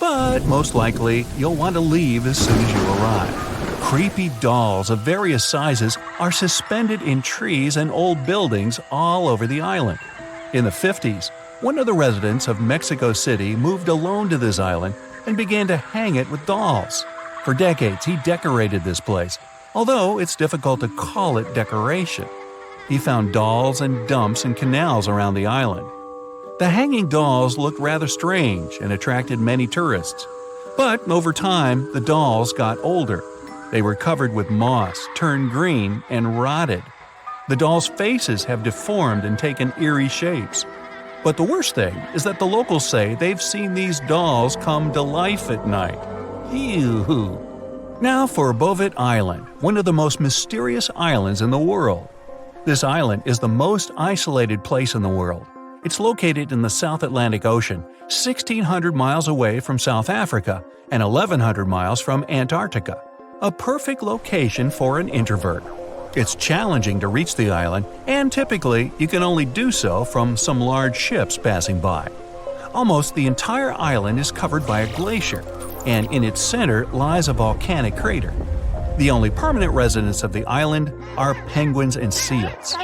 But most likely, you'll want to leave as soon as you arrive. Creepy dolls of various sizes are suspended in trees and old buildings all over the island. In the 50s, one of the residents of Mexico City moved alone to this island and began to hang it with dolls. For decades, he decorated this place, although it's difficult to call it decoration. He found dolls and dumps and canals around the island. The hanging dolls looked rather strange and attracted many tourists. But over time, the dolls got older. They were covered with moss, turned green, and rotted. The dolls' faces have deformed and taken eerie shapes. But the worst thing is that the locals say they've seen these dolls come to life at night. Ew. Now for Bovit Island, one of the most mysterious islands in the world. This island is the most isolated place in the world. It's located in the South Atlantic Ocean, 1,600 miles away from South Africa and 1,100 miles from Antarctica. A perfect location for an introvert. It's challenging to reach the island, and typically you can only do so from some large ships passing by. Almost the entire island is covered by a glacier, and in its center lies a volcanic crater. The only permanent residents of the island are penguins and seals.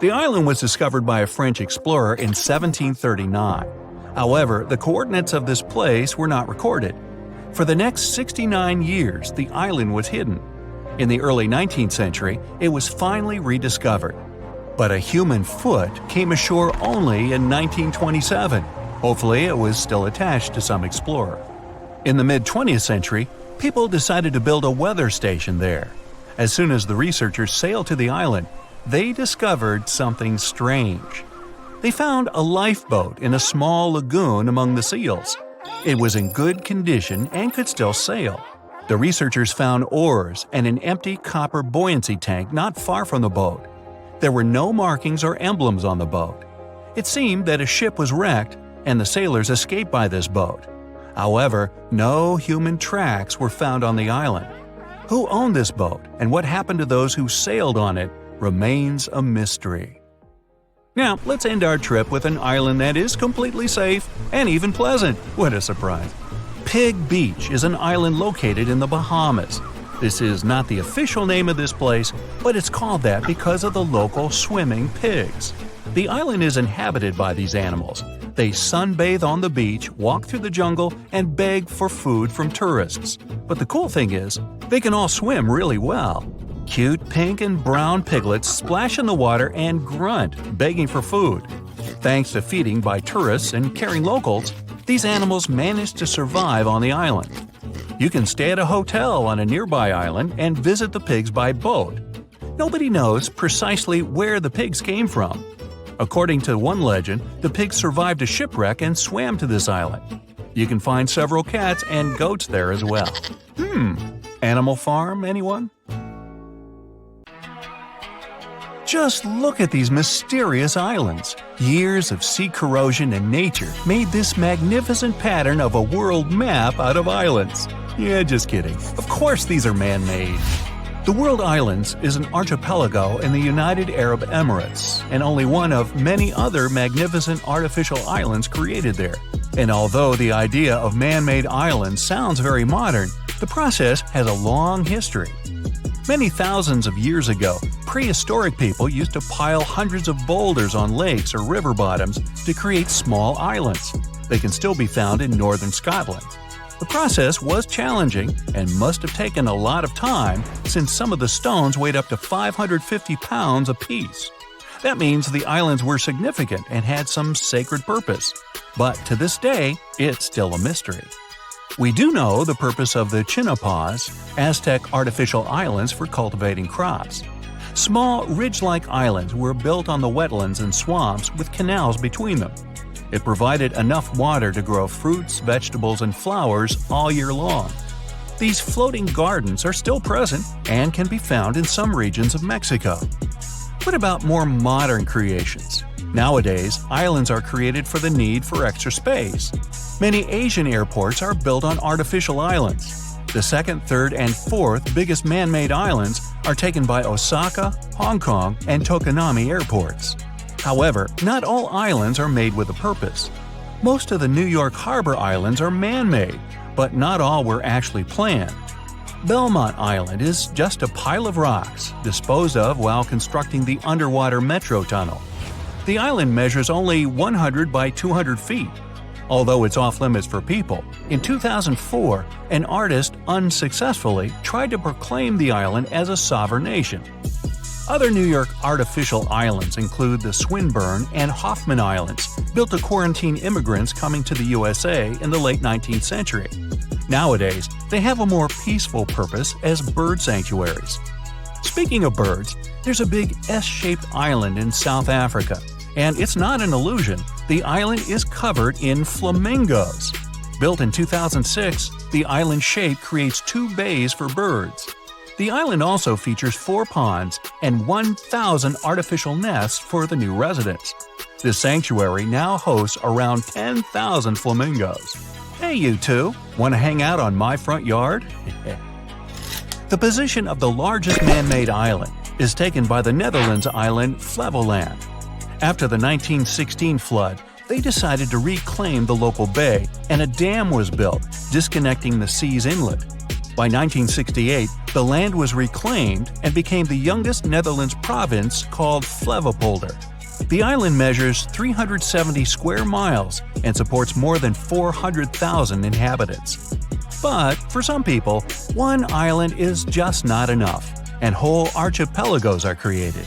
The island was discovered by a French explorer in 1739. However, the coordinates of this place were not recorded. For the next 69 years, the island was hidden. In the early 19th century, it was finally rediscovered. But a human foot came ashore only in 1927. Hopefully, it was still attached to some explorer. In the mid-20th century, people decided to build a weather station there. As soon as the researchers sailed to the island, they discovered something strange. They found a lifeboat in a small lagoon among the seals. It was in good condition and could still sail. The researchers found oars and an empty copper buoyancy tank not far from the boat. There were no markings or emblems on the boat. It seemed that a ship was wrecked and the sailors escaped by this boat. However, no human tracks were found on the island. Who owned this boat and what happened to those who sailed on it remains a mystery. Now, let's end our trip with an island that is completely safe and even pleasant. What a surprise. Pig Beach is an island located in the Bahamas. This is not the official name of this place, but it's called that because of the local swimming pigs. The island is inhabited by these animals. They sunbathe on the beach, walk through the jungle, and beg for food from tourists. But the cool thing is, they can all swim really well. Cute pink and brown piglets splash in the water and grunt, begging for food. Thanks to feeding by tourists and caring locals, these animals manage to survive on the island. You can stay at a hotel on a nearby island and visit the pigs by boat. Nobody knows precisely where the pigs came from. According to one legend, the pigs survived a shipwreck and swam to this island. You can find several cats and goats there as well. Animal Farm, anyone? Just look at these mysterious islands. Years of sea corrosion and nature made this magnificent pattern of a world map out of islands. Yeah, just kidding. Of course these are man-made. The World Islands is an archipelago in the United Arab Emirates, and only one of many other magnificent artificial islands created there. And although the idea of man-made islands sounds very modern, the process has a long history. Many thousands of years ago, prehistoric people used to pile hundreds of boulders on lakes or river bottoms to create small islands. They can still be found in northern Scotland. The process was challenging and must have taken a lot of time since some of the stones weighed up to 550 pounds apiece. That means the islands were significant and had some sacred purpose. But to this day, it's still a mystery. We do know the purpose of the Chinapas, Aztec artificial islands for cultivating crops. Small, ridge-like islands were built on the wetlands and swamps with canals between them. It provided enough water to grow fruits, vegetables, and flowers all year long. These floating gardens are still present and can be found in some regions of Mexico. What about more modern creations? Nowadays, islands are created for the need for extra space. Many Asian airports are built on artificial islands. The second, third, and fourth biggest man-made islands are taken by Osaka, Hong Kong, and Tokonami airports. However, not all islands are made with a purpose. Most of the New York Harbor Islands are man-made, but not all were actually planned. Belmont Island is just a pile of rocks, disposed of while constructing the underwater metro tunnel. The island measures only 100 by 200 feet. Although it's off-limits for people, in 2004, an artist unsuccessfully tried to proclaim the island as a sovereign nation. Other New York artificial islands include the Swinburne and Hoffman Islands, built to quarantine immigrants coming to the USA in the late 19th century. Nowadays, they have a more peaceful purpose as bird sanctuaries. Speaking of birds, there's a big S-shaped island in South Africa, and it's not an illusion. The island is covered in flamingos. Built in 2006, the island shape creates 2 bays for birds. The island also features 4 ponds and 1,000 artificial nests for the new residents. This sanctuary now hosts around 10,000 flamingos. Hey you two, want to hang out on my front yard? The position of the largest man-made island is taken by the Netherlands island Flevoland. After the 1916 flood, they decided to reclaim the local bay, and a dam was built, disconnecting the sea's inlet. By 1968, the land was reclaimed and became the youngest Netherlands province called Flevopolder. The island measures 370 square miles and supports more than 400,000 inhabitants. But for some people, one island is just not enough, and whole archipelagos are created.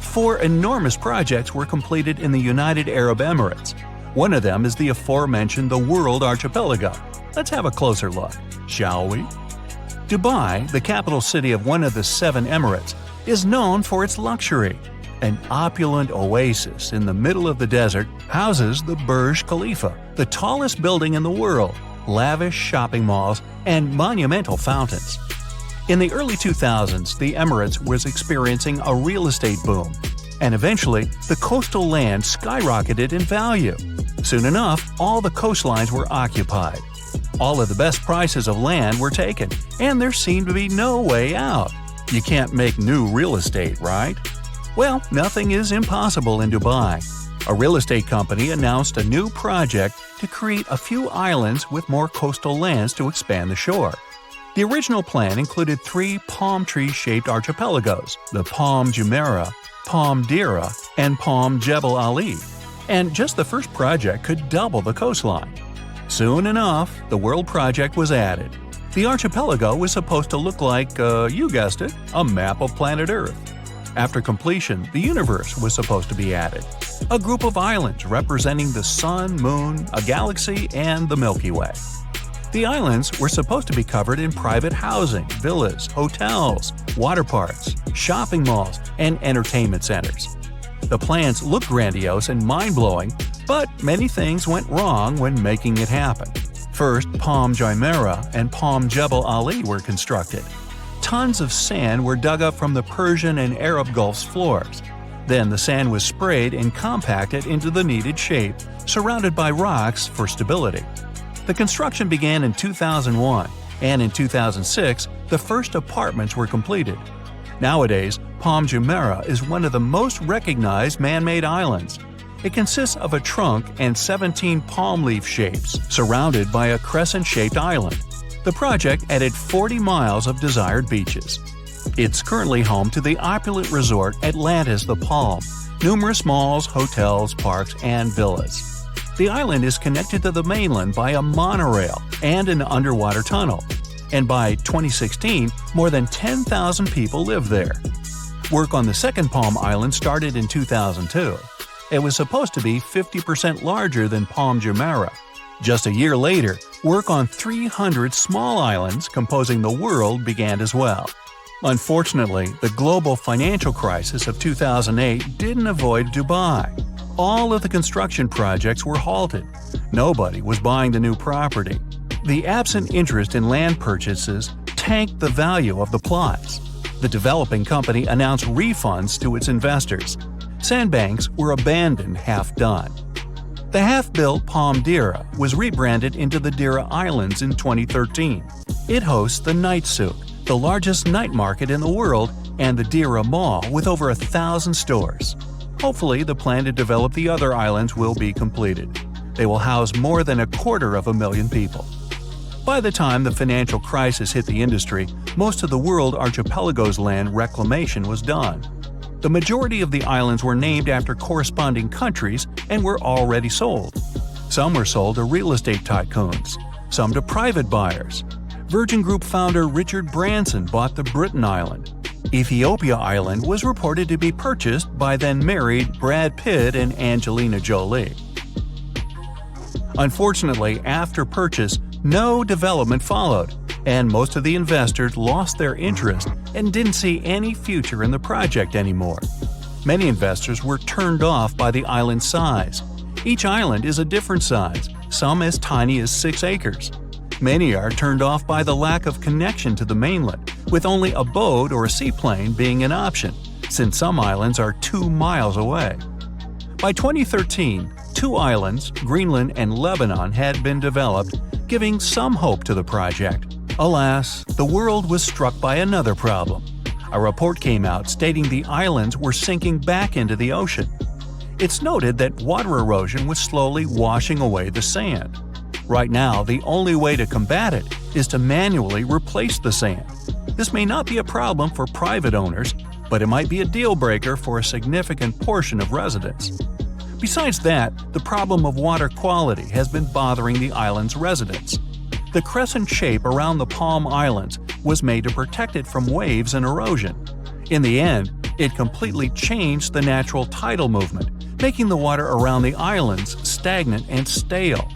4 enormous projects were completed in the United Arab Emirates. One of them is the aforementioned the World Archipelago. Let's have a closer look, shall we? Dubai, the capital city of one of the 7 emirates, is known for its luxury. An opulent oasis in the middle of the desert houses the Burj Khalifa, the tallest building in the world, lavish shopping malls, and monumental fountains. In the early 2000s, the Emirates was experiencing a real estate boom, and eventually the coastal land skyrocketed in value. Soon enough, all the coastlines were occupied. All of the best prices of land were taken, and there seemed to be no way out. You can't make new real estate, right? Well, nothing is impossible in Dubai. A real estate company announced a new project to create a few islands with more coastal lands to expand the shore. The original plan included 3 palm tree-shaped archipelagos, the Palm Jumeirah, Palm Dira, and Palm Jebel Ali. and just the first project could double the coastline. Soon enough, the world project was added. The archipelago was supposed to look like, you guessed it, a map of planet Earth. After completion, the universe was supposed to be added. A group of islands representing the Sun, Moon, a galaxy, and the Milky Way. The islands were supposed to be covered in private housing, villas, hotels, water parks, shopping malls, and entertainment centers. The plans looked grandiose and mind-blowing, but many things went wrong when making it happen. First, Palm Jumeirah and Palm Jebel Ali were constructed. Tons of sand were dug up from the Persian and Arab Gulf's floors. Then the sand was sprayed and compacted into the needed shape, surrounded by rocks for stability. The construction began in 2001, and in 2006, the first apartments were completed. Nowadays, Palm Jumeirah is one of the most recognized man-made islands. It consists of a trunk and 17 palm leaf shapes, surrounded by a crescent-shaped island. The project added 40 miles of desired beaches. It's currently home to the opulent resort Atlantis the Palm, numerous malls, hotels, parks, and villas. The island is connected to the mainland by a monorail and an underwater tunnel, and by 2016, more than 10,000 people live there. Work on the second Palm Island started in 2002. It was supposed to be 50% larger than Palm Jumeirah. Just a year later, work on 300 small islands composing the world began as well. Unfortunately, the global financial crisis of 2008 didn't avoid Dubai. All of the construction projects were halted. Nobody was buying the new property. The absent interest in land purchases tanked the value of the plots. The developing company announced refunds to its investors. Sandbanks were abandoned half-done. The half-built Palm Dira was rebranded into the Dira Islands in 2013. It hosts the Night Souk, the largest night market in the world, and the Dira Mall with over 1,000 stores. Hopefully, the plan to develop the other islands will be completed. They will house more than 250,000 people. By the time the financial crisis hit the industry, most of the world archipelago's land reclamation was done. The majority of the islands were named after corresponding countries and were already sold. Some were sold to real estate tycoons, some to private buyers. Virgin Group founder Richard Branson bought the Britain Island. Ethiopia Island was reported to be purchased by then-married Brad Pitt and Angelina Jolie. Unfortunately, after purchase, no development followed, and most of the investors lost their interest and didn't see any future in the project anymore. Many investors were turned off by the island's size. Each island is a different size, some as tiny as 6 acres. Many are turned off by the lack of connection to the mainland, with only a boat or a seaplane being an option, since some islands are 2 miles away. By 2013, 2 islands, Greenland and Lebanon, had been developed, giving some hope to the project. Alas, the world was struck by another problem. A report came out stating the islands were sinking back into the ocean. It's noted that water erosion was slowly washing away the sand. Right now, the only way to combat it is to manually replace the sand. This may not be a problem for private owners, but it might be a deal-breaker for a significant portion of residents. Besides that, the problem of water quality has been bothering the island's residents. The crescent shape around the Palm Islands was made to protect it from waves and erosion. In the end, it completely changed the natural tidal movement, making the water around the islands stagnant and stale.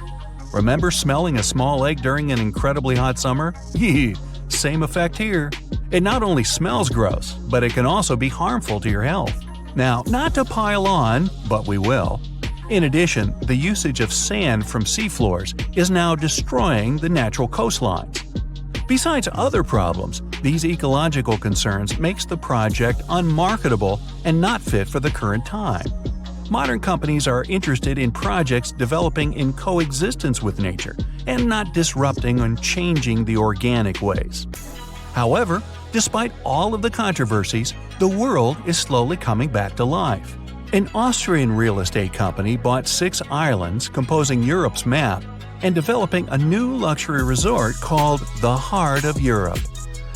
Remember smelling a small egg during an incredibly hot summer? Yee, same effect here. It not only smells gross, but it can also be harmful to your health. Now, not to pile on, but we will. In addition, the usage of sand from seafloors is now destroying the natural coastlines. Besides other problems, these ecological concerns makes the project unmarketable and not fit for the current time. Modern companies are interested in projects developing in coexistence with nature and not disrupting and changing the organic ways. However, despite all of the controversies, the world is slowly coming back to life. An Austrian real estate company bought 6 islands composing Europe's map and developing a new luxury resort called the Heart of Europe.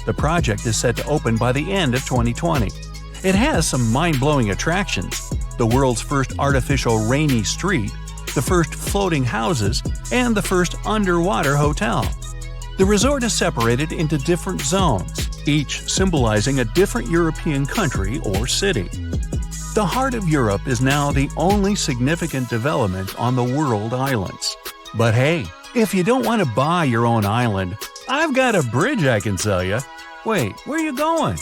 The project is set to open by the end of 2020. It has some mind-blowing attractions. the world's first artificial rainy street, the first floating houses, and the first underwater hotel. The resort is separated into different zones, each symbolizing a different European country or city. The heart of Europe is now the only significant development on the world islands. But hey, if you don't want to buy your own island, I've got a bridge I can sell you. Wait, where are you going?